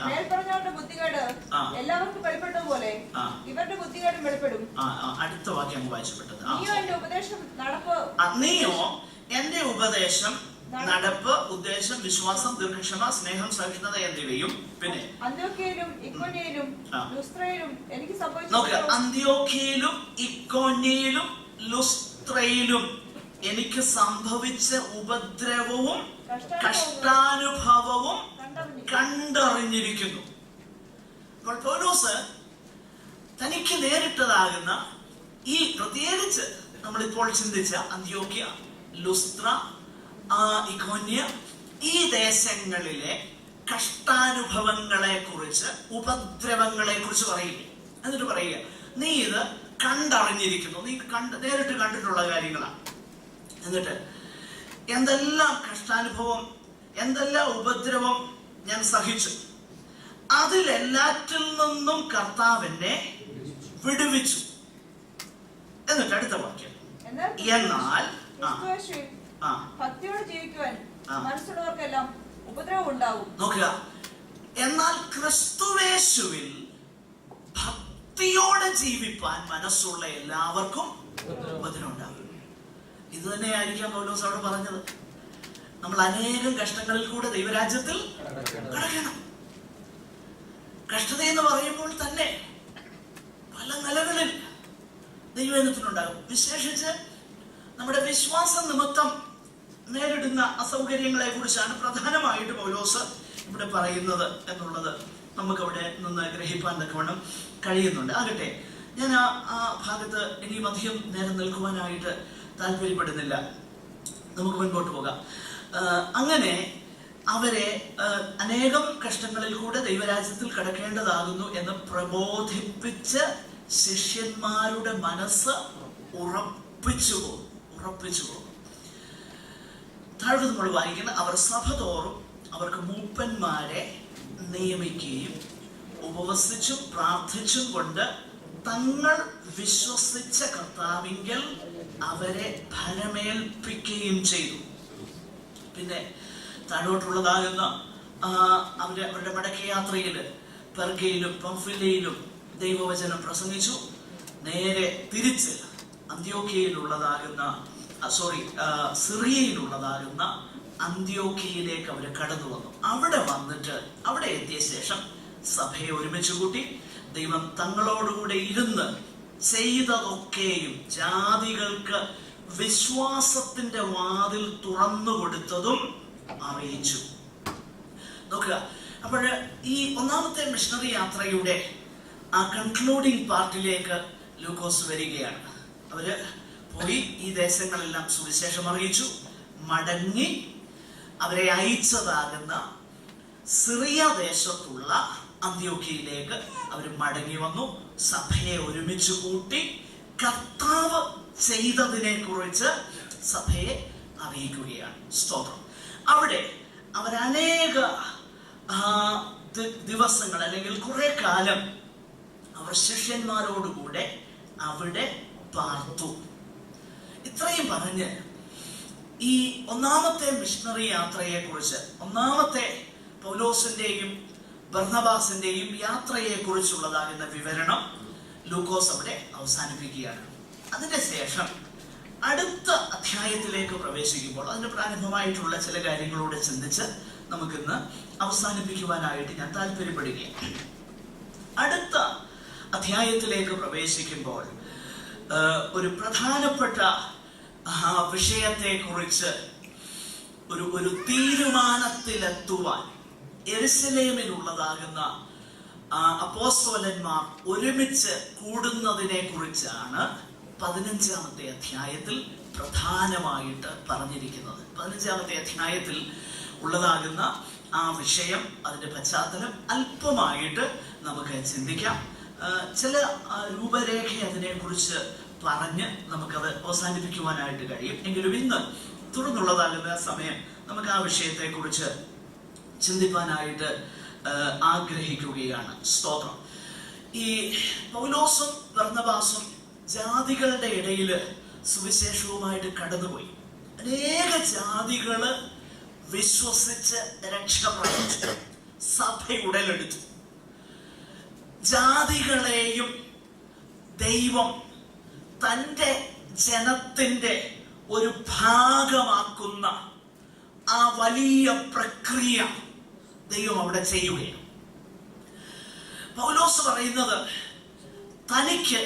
മേൽപ്പറഞ്ഞവരുടെ ബുദ്ധികേട് എല്ലാവർക്കും വെളിപ്പെട്ടതുപോലെ ഇവരുടെ ബുദ്ധികേടും വെളിപ്പെടും. അടുത്ത വാക്യം വായിച്ചപ്പെട്ടത്, നീയോ എന്റെ ഉപദേശം നടപ്പ്, ഉദ്ദേശം, വിശ്വാസം, ദീർഘക്ഷമ, സ്നേഹം, സഹിഷ്ണുത എന്നിവയും പിന്നെ അന്ത്യോക്യയിലും ഇക്കോന്യയിലും ലുസ്ത്രയിലും എനിക്ക് നോക്കുക. അന്ത്യോക്യയിലും ഇക്കോന്യയിലും ലുസ്ത്രയിലും എനിക്ക് സംഭവിച്ച ഉപദ്രവവും കഷ്ടാനുഭവവും കണ്ടറിഞ്ഞിരിക്കുന്നു. അപ്പോൾ പൗലോസ് തനിക്ക് നേരിട്ടതാകുന്ന ഈ പ്രത്യേകിച്ച് നമ്മളിപ്പോൾ ചിന്തിച്ച അന്ത്യോക്യ, ലുസ്ത്ര, ഇക്കോന്യ, ഈ ദേശങ്ങളിലെ കഷ്ടാനുഭവങ്ങളെ കുറിച്ച്, ഉപദ്രവങ്ങളെ കുറിച്ച് പറയുക. എന്നിട്ട് പറയുക, നീ ഇത് കണ്ടറിഞ്ഞിരിക്കുന്നു, നീ നേരിട്ട് കണ്ടിട്ടുള്ള കാര്യങ്ങളാണ്. എന്നിട്ട് എന്തെല്ലാം കഷ്ടാനുഭവം, എന്തെല്ലാം ഉപദ്രവം ഞാൻ സഹിച്ചു, അതിലെല്ലാറ്റിൽ നിന്നും കർത്താവ് എന്നെ വിടുവിച്ചു. എന്നിട്ട് അടുത്ത വാക്യം, എന്നാൽ ഭക്തിയോടെ ജീവിക്കുവാൻ മനസ്സുള്ളവർക്കെല്ലാം ഉപദ്രവം ഉണ്ടാവും. നോക്കുക, എന്നാൽ ക്രിസ്തുവേശുവിൽ ഭക്തിയോടെ ജീവിപ്പാൻ മനസ്സുള്ള എല്ലാവർക്കും ഉപദ്രവം ഉണ്ടാകും. ഇത് തന്നെയായിരിക്കാം പൗലോസ് അവിടെ പറഞ്ഞത്. നമ്മൾ അനേകം കഷ്ടങ്ങളിൽ കൂടെ ദൈവരാജ്യത്തിൽ കടക്കണം. കഷ്ടത എന്ന് പറയുമ്പോൾ തന്നെ പല നിലകളിൽ ദൈവത്തിനുണ്ടാകും. വിശേഷിച്ച് നമ്മുടെ വിശ്വാസ നിമിത്തം നേരിടുന്ന അസൗകര്യങ്ങളെ കുറിച്ചാണ് പ്രധാനമായിട്ട് പൗലോസ് ഇവിടെ പറയുന്നത് എന്നുള്ളത് നമുക്കവിടെ നിന്ന് ഗ്രഹിപ്പാൻ തക്കവണ്ണം കഴിയുന്നുണ്ട്. ആകട്ടെ, ഞാൻ ആ ഭാഗത്ത് ഇനിയും അധികം നേരം നിൽക്കുവാനായിട്ട് താല്പര്യപ്പെടുന്നില്ല. നമുക്ക് മുൻപോട്ട് പോകാം. അങ്ങനെ അവരെ അനേകം കഷ്ടങ്ങളിൽ കൂടെ ദൈവരാജ്യത്തിൽ കടക്കേണ്ടതാകുന്നു എന്ന് പ്രബോധിപ്പിച്ച് ശിഷ്യന്മാരുടെ മനസ്സ് ഉറപ്പിച്ചു പോകും. താഴെ നമ്മൾ വായിക്കുന്ന, അവർ സഭ തോറും അവർക്ക് മൂപ്പന്മാരെ നിയമിക്കുകയും ഉപവസിച്ചും പ്രാർത്ഥിച്ചും കൊണ്ട് തങ്ങൾ വിശ്വസിച്ച കർത്താവിങ്കൽ അവരെ ഫലമേൽപ്പിക്കുകയും ചെയ്തു. പിന്നെ താഴോട്ടുള്ളതാകുന്ന അവരുടെ മടക്കയാത്രയിൽ പെർഗയിലും പംഫിലിയയിലും ദൈവവചനം പ്രസംഗിച്ചു. നേരെ തിരിച്ച് സിറിയയിലുള്ളതാകുന്ന അന്ത്യോക്യയിലേക്ക് അവർ കടന്നു വന്നു. അവിടെ എത്തിയ ശേഷം സഭയെ ഒരുമിച്ച് കൂട്ടി ദൈവം തങ്ങളോടുകൂടെ ഇരുന്ന് ചെയ്തതൊക്കെയും ജാതികൾക്ക് വിശ്വാസത്തിന്റെ വാതിൽ തുറന്നു കൊടുത്തതും അറിയിച്ചു. നോക്കുക, അപ്പോൾ ഈ ഒന്നാമത്തെ മിഷണറി യാത്രയുടെ ആ കൺക്ലൂഡിംഗ് പാർട്ടിലേക്ക് ലൂക്കോസ് വരികയാണ്. അവര് പോയി ഈ ദേശങ്ങളെല്ലാം സുവിശേഷം അറിയിച്ചു. മടങ്ങി അവരെ അയച്ചതാകുന്ന സിറിയ ദേശത്തുള്ള അന്ത്യോക്യയിലേക്ക് അവർ മടങ്ങി വന്നു. സഭയെ ഒരുമിച്ച് കൂട്ടി കർത്താവ് ചെയ്തതിനെ കുറിച്ച് സഭയെ അറിയിക്കുകയാണ്. സ്തോത്രം. അവിടെ അവരനേക ദിവസങ്ങൾ അല്ലെങ്കിൽ കുറെ കാലം അവർ ശിഷ്യന്മാരോടുകൂടെ അവിടെ പാർത്തു. ഇത്രയും പറഞ്ഞ് ഈ ഒന്നാമത്തെ മിഷണറി യാത്രയെ കുറിച്ച്, ഒന്നാമത്തെ പൗലോസിന്റെയും ബർന്നബാസിന്റെയും യാത്രയെ കുറിച്ചുള്ളതാകുന്ന വിവരണം ലൂക്കോസ് അവിടെ അവസാനിപ്പിക്കുകയാണ്. അതിന്റെ ശേഷം അടുത്ത അധ്യായത്തിലേക്ക് പ്രവേശിക്കുമ്പോൾ അതിന് പ്രാരംഭമായിട്ടുള്ള ചില കാര്യങ്ങളോട് ചിന്തിച്ച് നമുക്കിന്ന് അവസാനിപ്പിക്കുവാനായിട്ട് ഞാൻ താല്പര്യപ്പെടുകയാണ്. അടുത്ത അധ്യായത്തിലേക്ക് പ്രവേശിക്കുമ്പോൾ ഒരു പ്രധാനപ്പെട്ട വിഷയത്തെ കുറിച്ച് ഒരു തീരുമാനത്തിലെത്തുവാൻ യെരുശലേമിലുള്ളതാകുന്ന അപ്പോസ്തലന്മാർ ഒരുമിച്ച് കൂടുന്നതിനെ കുറിച്ചാണ് 15-ാമത്തെ അധ്യായത്തിൽ പ്രധാനമായിട്ട് പറഞ്ഞിരിക്കുന്നത്. 15-ാമത്തെ അധ്യായത്തിൽ ഉള്ളതാകുന്ന ആ വിഷയം, അതിന്റെ പശ്ചാത്തലം അല്പമായിട്ട് നമുക്ക് ചിന്തിക്കാം. ചില രൂപരേഖ അതിനെക്കുറിച്ച് പറഞ്ഞ് നമുക്കത് അവസാനിപ്പിക്കുവാനായിട്ട് കഴിയും. എങ്കിലും ഇന്ന് തുടർന്നുള്ളതാകുന്ന സമയം നമുക്ക് ആ വിഷയത്തെ കുറിച്ച് ചിന്തിപ്പാനായിട്ട് ആഗ്രഹിക്കുകയാണ്. സ്തോത്രം. ഈ പൗലോസും ബർന്നബാസും ജാതികളുടെ ഇടയിൽ സുവിശേഷവുമായിട്ട് കടന്നുപോയി. അനേക ജാതികള് വിശ്വസിച്ച് രക്ഷ പ്രാപിച്ചു. സഭ ഉടലെടുത്തു. ജാതികളെയും ദൈവം തന്റെ ജനത്തിന്റെ ഒരു ഭാഗമാക്കുന്ന ആ വലിയ പ്രക്രിയ ദൈവം അവിടെ ചെയ്യുകയാണ്. പൗലോസ് പറയുന്നത് തനിക്ക്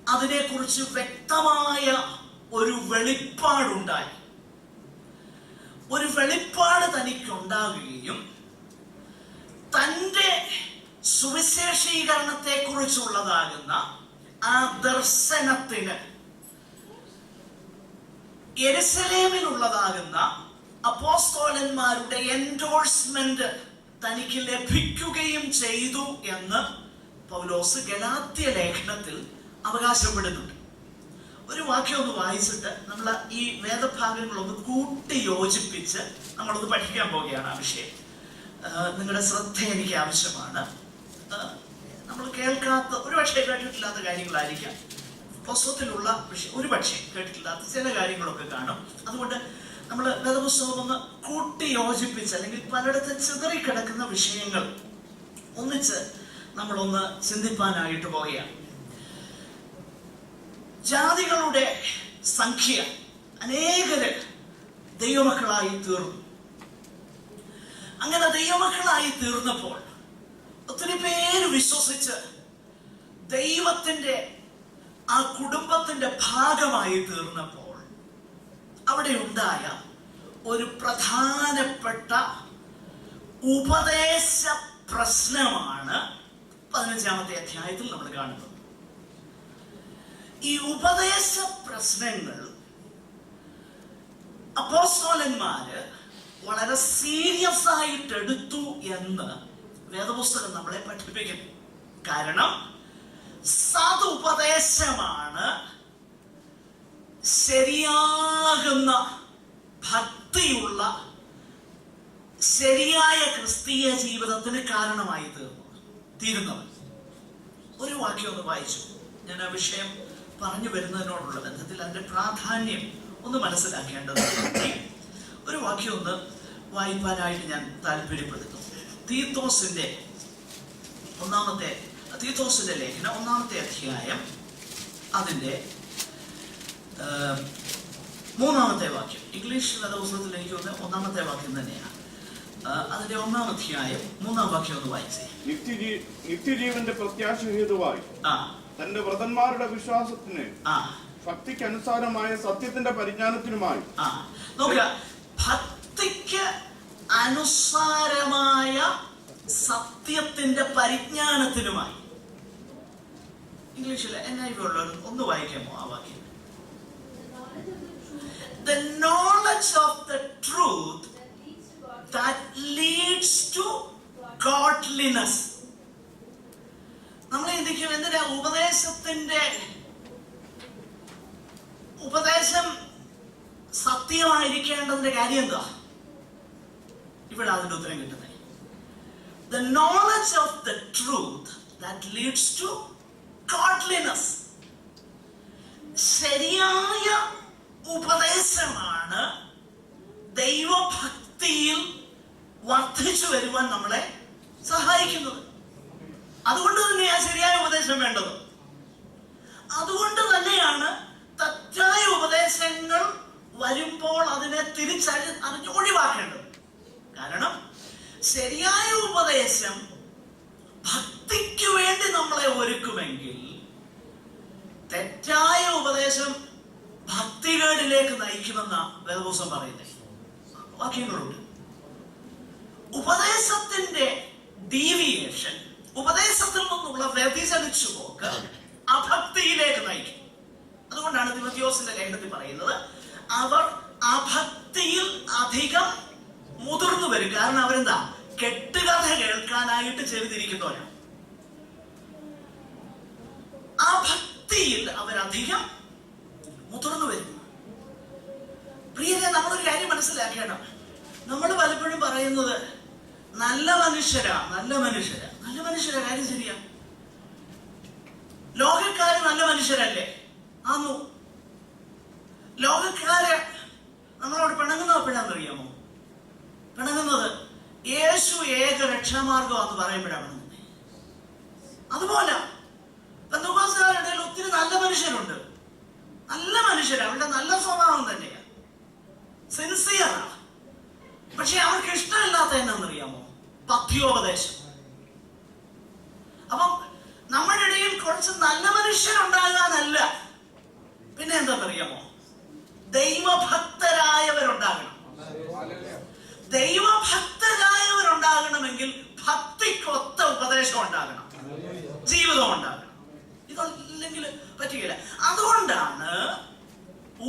അതിനെക്കുറിച്ച് വ്യക്തമായ ഒരു വെളിപ്പാടുണ്ടായി. ഒരു വെളിപ്പാട് തനിക്കുണ്ടാകുകയും തന്റെ സുവിശേഷീകരണത്തെ കുറിച്ചുള്ളതാകുന്ന ആ ദർശനത്തിന് യെരുശലേമിലുള്ളതാകുന്ന അപ്പോസ്തലന്മാരുടെ എൻഡോഴ്സ്മെന്റ് തനിക്ക് ലഭിക്കുകയും ചെയ്തു എന്ന് പൗലോസ് ഗലാത്യ ലേഖനത്തിൽ അവകാശപ്പെടുന്നുണ്ട്. ഒരു വാക്യം ഒന്ന് വായിച്ചിട്ട് നമ്മൾ ഈ വേദഭാഗങ്ങളൊന്ന് കൂട്ടി യോജിപ്പിച്ച് നമ്മളൊന്ന് പഠിക്കാൻ പോവുകയാണ്. ആ വിഷയം നിങ്ങളുടെ ശ്രദ്ധ എനിക്ക് ആവശ്യമാണ്. നമ്മൾ കേൾക്കാത്ത, ഒരുപക്ഷെ കേട്ടിട്ടില്ലാത്ത കാര്യങ്ങളായിരിക്കാം. പുസ്തകത്തിലുള്ള വിഷയം ഒരുപക്ഷെ കേട്ടിട്ടില്ലാത്ത ചില കാര്യങ്ങളൊക്കെ കാണും. അതുകൊണ്ട് നമ്മൾ വേദപുസ്തകം ഒന്ന് കൂട്ടി യോജിപ്പിച്ച്, അല്ലെങ്കിൽ പലയിടത്ത് ചിതറിക്കിടക്കുന്ന വിഷയങ്ങൾ ഒന്നിച്ച് നമ്മളൊന്ന് ചിന്തിപ്പാനായിട്ട് പോവുകയാണ്. ജാതികളുടെ സംഖ്യ അനേകര് ദൈവമക്കളായി തീർന്നു. അങ്ങനെ ദൈവമക്കളായി തീർന്നപ്പോൾ ഒത്തിരി പേര് വിശ്വസിച്ച് ദൈവത്തിന്റെ ആ കുടുംബത്തിന്റെ ഭാഗമായി തീർന്നപ്പോൾ അവിടെ ഉണ്ടായ ഒരു പ്രധാനപ്പെട്ട ഉപദേശ പ്രശ്നമാണ് 15-ാമത്തെ അധ്യായത്തിൽ നമ്മൾ കാണുന്നത്. ഈ ഉപദേശ പ്രശ്നങ്ങൾ അപ്പോസ്തലന്മാര് വളരെ സീരിയസ് ആയിട്ട് എടുത്തു എന്ന് വേദപുസ്തകം നമ്മളെ പഠിപ്പിക്കുന്നു. കാരണം സതുപദേശമാണ് ശരിയാകുന്ന ഭക്തിയുള്ള ശരിയായ ക്രിസ്തീയ ജീവിതത്തിന് കാരണമായി തീരുന്നത്. ഒരു വാക്യം ഒന്ന് വായിച്ചു. ഞാൻ ആ വിഷയം പറഞ്ഞു വരുന്നതിനോടുള്ള ബന്ധത്തിൽ അതിന്റെ പ്രാധാന്യം ഒന്ന് മനസ്സിലാക്കേണ്ടതുണ്ട്. ഒരു വാക്യം ഒന്ന് വായിക്കാനായിട്ട് ഞാൻ താല്പര്യപ്പെടുന്നു. തീത്തോസിന്റെ ലേഖനം 1-ാമത്തെ അധ്യായം അതിന്റെ 3-ാമത്തെ വാക്യം. ഇംഗ്ലീഷ് വേദപുസ്തകത്തിൽ എനിക്ക് തോന്നുന്നത് 1-ാമത്തെ വാക്യം തന്നെയാണ്. അതിന്റെ 1-ാം അധ്യായം 3-ാം വാക്യം ഒന്ന് വായിച്ചേ. നിത്യജീവന്റെ പ്രത്യാശ ഹേതുവായി തന്റെ വ്രതന്മാരുടെ വിശ്വാസത്തിന് ഭക്തിക്ക് അനുസാരമായ സത്യത്തിന്റെ പരിജ്ഞാനത്തിനുമായി. നോക്കുക, ഭക്തിക്ക് അനുസാരമായ സത്യത്തിന്റെ പരിജ്ഞാനത്തിനുമായി. ഇംഗ്ലീഷിൽ NIV ഉള്ളവർ ഒന്ന് വായിക്കാമോ ആ വാക്യം? The knowledge of the truth that leads to godliness. നമ്മൾ ചിന്തിക്കും, എന്തിനാ ഉപദേശം സത്യമായിരിക്കേണ്ടതിന്റെ കാര്യം എന്താ? ഇവിടെ അതിന്റെ ഉത്തരം കിട്ടുന്നത് the knowledge of the truth that leads to godliness. ശരിയായ ഉപദേശമാണ് ദൈവഭക്തിയിൽ വർദ്ധിച്ചു വരുവാൻ നമ്മളെ സഹായിക്കുന്നത്. അതുകൊണ്ട് തന്നെയാണ് ശരിയായ ഉപദേശം വേണ്ടത്. അതുകൊണ്ട് തന്നെയാണ് തെറ്റായ ഉപദേശങ്ങൾ വരുമ്പോൾ അതിനെ അറിഞ്ഞ് ഒഴിവാക്കേണ്ടത്. കാരണം ശരിയായ ഉപദേശം ഭക്തിക്ക് വേണ്ടി നമ്മളെ ഒരുക്കുമെങ്കിൽ തെറ്റായ ഉപദേശം ഭക്തികേടിലേക്ക് നയിക്കുമെന്ന വേദപുസ്തകം പറയുന്നത് വാക്യങ്ങളുണ്ട്. ഉപദേശത്തിന്റെ ഡീവിയേഷൻ, ഉപദേശത്തിൽ നിന്നുള്ള വ്യതിചലിച്ചു പോക്ക് അഭക്തിയിലേക്ക് നയിക്കും. അതുകൊണ്ടാണ് തിമോഥെയോസിന്റെ ലേഖനത്തിൽ പറയുന്നത് അവർ അഭക്തിയിൽ അധികം മുതിർന്നു വരും. കാരണം അവരെന്താ? കെട്ടുകഥ കേൾക്കാനായിട്ട് ചെവിതിരിക്കുന്നവരാണ്. ആ ഭക്തിയിൽ അവരധികം മുതിർന്നു വരും. പ്രിയരെ, നമ്മളൊരു കാര്യം മനസ്സിലാക്കണം. നമ്മൾ പലപ്പോഴും പറയുന്നത് നല്ല മനുഷ്യരാ കാര്യം ശരിയാ. ലോകക്കാര് നല്ല മനുഷ്യരല്ലേ? ആന്നു. ലോകക്കാര് നമ്മളോട് പിണങ്ങുന്നപ്പോഴാണെന്നറിയാമോ? പിണങ്ങുന്നത് യേശു ഏക രക്ഷാമാർഗമാണെന്ന് പറയുമ്പോഴാണ് പിണങ്ങുന്നത്. അതുപോലെ പെന്തക്കോസ്തുകാരുടെ ഇടയിൽ ഒത്തിരി നല്ല മനുഷ്യരുണ്ട്. അവരുടെ നല്ല സ്വഭാവം തന്നെയാണ്, സിൻസിയറാണ്. പക്ഷെ അവർക്ക് ഇഷ്ടമില്ലാത്ത എന്നാന്നറിയാമോ? പഥ്യോപദേശം. അപ്പം നമ്മുടെ ഇടയിൽ കുറച്ച് നല്ല മനുഷ്യരുണ്ടാകാനല്ല, പിന്നെ എന്താണെന്നറിയാമോ? ദൈവഭക്തരായവരുണ്ടാകണം. ദൈവഭക്തരായവരുണ്ടാകണമെങ്കിൽ ഭക്തിക്കൊത്ത ഉപദേശം ഉണ്ടാകണം, ജീവിതം ഉണ്ടാകണം. ഇതല്ലെങ്കിൽ പറ്റുകയില്ല. അതുകൊണ്ടാണ്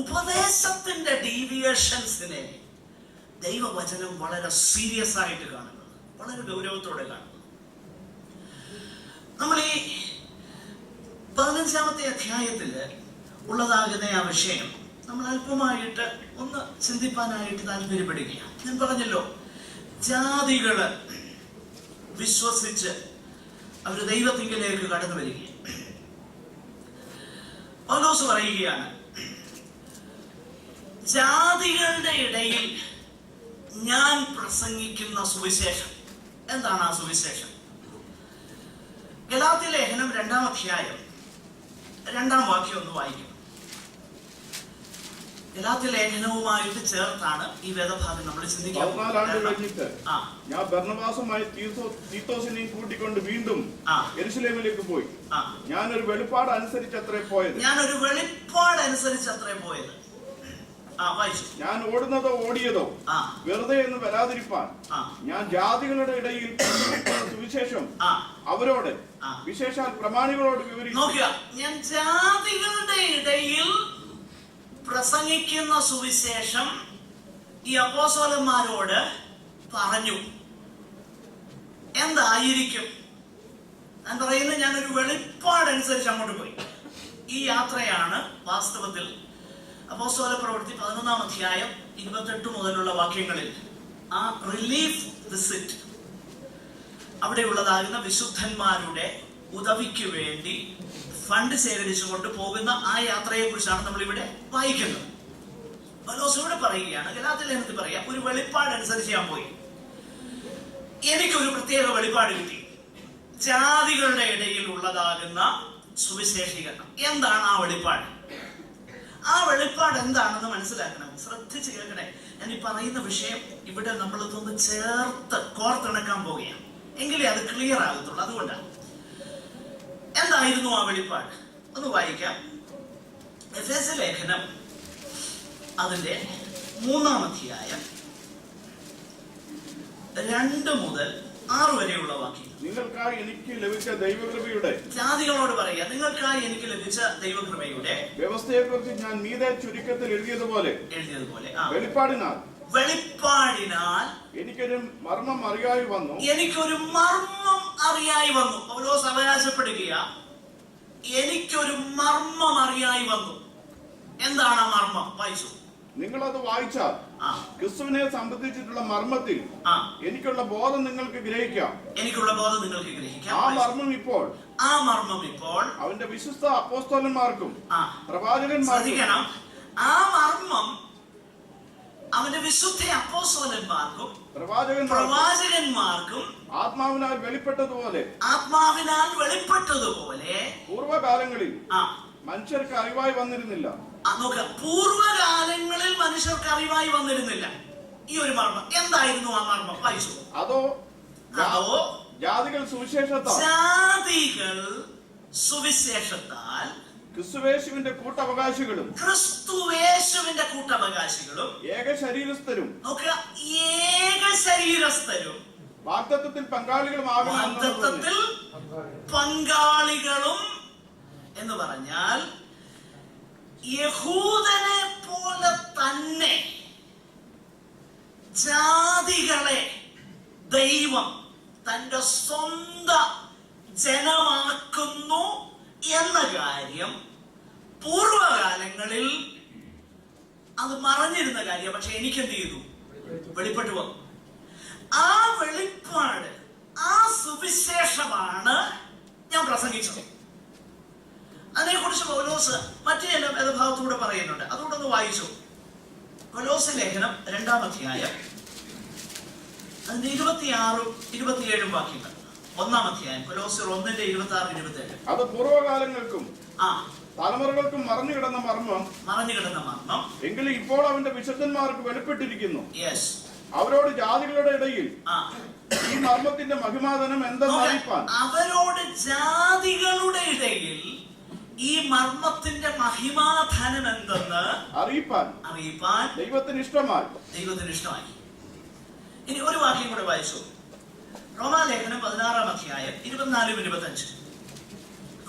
ഉപദേശത്തിന്റെ ഡീവിയേഷൻസിനെ ദൈവവചനം വളരെ സീരിയസ് ആയിട്ട് കാണുന്നത്, വളരെ ഗൗരവത്തോടെ കാണുന്നത്. നമ്മൾ ഈ 15-ാമത്തെ അധ്യായത്തിൽ ഉള്ളതാകുന്ന ആ വിഷയം നമ്മൾ അല്പമായിട്ട് ഒന്ന് ചിന്തിപ്പാനായിട്ട് താല്പര്യപ്പെടുകയാണ്. ഞാൻ പറഞ്ഞല്ലോ, ജാതികള് വിശ്വസിച്ച് അവര് ദൈവത്തിങ്കലേക്ക് കടന്നു വരികയാണ്. പൗലോസ് പറയുകയാണ്, ജാതികളുടെ ഇടയിൽ ഞാൻ പ്രസംഗിക്കുന്ന സുവിശേഷം. എന്താണ് ആ സുവിശേഷം? ഗലാത്യ ലേഖനം 2-ാം അധ്യായം 2-ാം വാക്യം ഒന്ന് വായിക്കും. ഗലാത്യ ലേഖനവുമായിട്ട് ചേർത്താണ് ഈ വേദഭാഗം നമ്മൾ ചിന്തിക്കാൻ. ഞാൻ ബർന്നബാസുമായി തീത്തോസിനെയും കൂട്ടിക്കൊണ്ട് വീണ്ടും യെരൂശലേമിലേക്ക് പോയി. ഞാനൊരു വെളിപ്പാട് അനുസരിച്ചത്രേ പോയത്. ഞാൻ ഓടുന്നതോ ഓടിയതോ വെറുതെ എന്ന് വരാതിരിപ്പാൻ ഞാൻ ജാതികളുടെ ഇടയിൽ സുവിശേഷം അവരോട് വിശേഷാൽ പ്രമാണികളോട് വിവരിക്കും. ഞാൻ ജാതികളുടെ ഇടയിൽ പ്രസംഗിക്കുന്ന സുവിശേഷം ഈ അപ്പോസ്തലന്മാരോട് പറഞ്ഞു. എന്തായിരിക്കും? ഞാൻ പറയുന്നത് ഞാനൊരു വെളിപ്പാടനുസരിച്ച് അങ്ങോട്ട് പോയി. ഈ യാത്രയാണ് വാസ്തവത്തിൽ അപ്പോസ്തല പ്രവൃത്തി 11-ാം അധ്യായം 28 മുതലുള്ള വാക്യങ്ങളിൽ ആ റിലീഫ് വിസിറ്റ്, അവിടെയുള്ളതാകുന്ന വിശുദ്ധന്മാരുടെ ഉദവിക്ക് വേണ്ടി ഫണ്ട് ശേഖരിച്ചുകൊണ്ട് പോകുന്ന ആ യാത്രയെ കുറിച്ചാണ് നമ്മൾ ഇവിടെ വായിക്കുന്നത്. പൗലോസ് ഇവിടെ പറയുകയാണ്, ഗലാത്യ ലേഖനത്തിൽ പറയാം, ഒരു വെളിപ്പാടനുസരിച്ച് ഞാൻ പോയി. എനിക്കൊരു പ്രത്യേക വെളിപ്പാട് കിട്ടി. ജാതികളുടെ ഇടയിൽ ഉള്ളതാകുന്ന സുവിശേഷീകരണം. എന്താണ് ആ വെളിപ്പാട്? ആ വെളിപ്പാട് എന്താണെന്ന് മനസ്സിലാക്കണം. ശ്രദ്ധിച്ച് കേൾക്കണേ. ഞാൻ ഈ പറയുന്ന വിഷയം ഇവിടെ നമ്മൾ ഇതൊന്ന് ചേർത്ത് കോർത്തിണക്കാൻ പോവുകയാണ്, എങ്കിലേ അത് ക്ലിയർ ആകത്തുള്ളൂ. അതുകൊണ്ടാണ്. എന്തായിരുന്നു ആ വെളിപ്പാട്? ഒന്ന് വായിക്കാം. എഫേസ്യ ലേഖനം അതിന്റെ 3-ാം അധ്യായം 2 മുതൽ 6 വരെയുള്ള വാക്യം. നിങ്ങൾക്കായി എനിക്ക് ലഭിച്ച ദൈവകൃപയുടെ, ജാതികളോട് പറയുക, നിങ്ങൾക്കായി എനിക്ക് ലഭിച്ച ദൈവകൃപയുടെ വ്യവസ്ഥയെ കുറിച്ച് ഞാൻ മീതെ ചുരുക്കത്തിൽ എഴുതിയതുപോലെ വെളിപ്പാടിനാൽ എനിക്കൊരു മർമ്മം അറിയായി വന്നു. പൗലോസ് അവകാശപ്പെടുക, എനിക്കൊരു മർമ്മം അറിയായി വന്നു. എന്താണ് ആ മർമ്മം? വായിച്ചു. നിങ്ങളത് വായിച്ചാൽ ക്രിസ്തുവിനെ സംബന്ധിച്ചിട്ടുള്ള മർമ്മത്തിൽ എനിക്കുള്ള ബോധം നിങ്ങൾക്ക് ഗ്രഹിക്കാം. ആ മർമ്മം ഇപ്പോൾ അവന്റെ വിശ്വസ്ത അപ്പോസ്തലന്മാർക്കും പ്രവാചകന്മാർക്കും, ആ മർമ്മം അവന്റെ വിശുദ്ധ അപ്പോസ്തലന്മാർക്കും പ്രവാചകന്മാർക്കും ആത്മാവിനാൽ വെളിപ്പെട്ടതുപോലെ പൂർവ്വകാലങ്ങളിൽ മനുഷ്യർക്ക് അറിവായി വന്നിരുന്നില്ല. പൂർവ്വകാലങ്ങളിൽ മനുഷ്യർക്ക് അറിവായി വന്നിരുന്നില്ല. ഈ ഒരു മർമ്മം എന്തായിരുന്നു? ആ മർമ്മം വായിച്ചു. അതോ ജാതികൾ സുവിശേഷത്താൽ ക്രിസ്തുവേശുവിന്റെ കൂട്ടവകാശികളും ഏകശരീരസ്ഥരും വാഗ്ദത്തത്തിൽ പങ്കാളികളും എന്ന് പറഞ്ഞാൽ യഹൂദനെ പോലെ തന്നെ ജാതികളെ ദൈവം തന്റെ സ്വന്തം ജനമാക്കുന്നു എന്ന കാര്യം പൂർവകാലങ്ങളിൽ അത് മറഞ്ഞിരുന്ന കാര്യം. പക്ഷെ എനിക്ക് എന്ത് ചെയ്തു? വെളിപ്പെട്ടു വന്നു. ആ വെളിപ്പാട്, ആ സുവിശേഷമാണ് ഞാൻ പ്രസംഗിച്ചത്. അതിനെക്കുറിച്ച് പൗലോസ് മറ്റു ചില വേദഭാഗത്തൂടെ പറയുന്നുണ്ട്. അതുകൊണ്ടൊന്ന് വായിച്ചു. കൊലോസ്യ ലേഖനം 2-ാം അധ്യായം അതിന്റെ 26-27 വാക്യങ്ങൾ. 1-ാം അധ്യായം കൊലോസ്യർ 1:26-27. അത് പൂർവ്വകാലങ്ങൾക്കും തലമുറകൾക്കും മറഞ്ഞു കിടന്ന മർമ്മം എങ്കിലും ഇപ്പോൾ അവന്റെ വിശുദ്ധന്മാർക്ക് വെളിപ്പെട്ടിരിക്കുന്നു. അവരോട് ജാതികളുടെ ഇടയിൽ ഈ മർമ്മത്തിന്റെ മഹിമാധനം എന്തെന്ന് അറിയിപ്പാൻ, അവരോട് ജാതികളുടെ ഇടയിൽ ഈ മർമ്മത്തിന്റെ മഹിമാധനം എന്തെന്ന് അറിയിപ്പാൻ ദൈവത്തിന് ഇഷ്ടമായി. ഇനി ഒരു വാക്യം കൂടെ വായിച്ചു. റോമാലേഖനം 16-ാം അധ്യായം 24-25.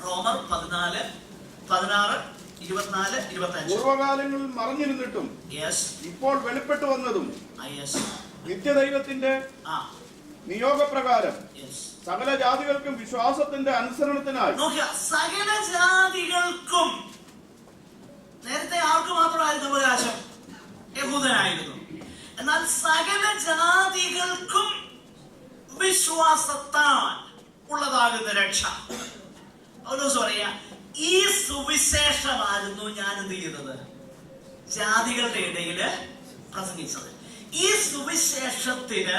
റോമർ 14:16-24-25. പൂർവകാലങ്ങളിൽ മറഞ്ഞിരുന്നിട്ടും ഇപ്പോൾ വെളിപ്പെട്ടു വന്നതും നിത്യദൈവത്തിന്റെ നിയോഗപ്രകാരം സകല ജാതികൾക്കും വിശ്വാസത്തിന്റെ അനുസരണത്തിനായി. സകല ജാതികൾക്കും. നേരത്തെ ആർക്ക് മാത്രമായിരുന്നു അവകാശം? യഹൂദനായിരുന്നു. എന്നാൽ സകല ജാതികൾക്കും വിശ്വാസത്താൽ ഉള്ളതാകുന്ന രക്ഷ. പൗലോസ് പറയാ, ഈ സുവിശേഷമായിരുന്നു ഞാൻ എന്ത് ചെയ്തത്? ജാതികളുടെ ഇടയില് പ്രസംഗിച്ചത്. ഈ സുവിശേഷത്തിന്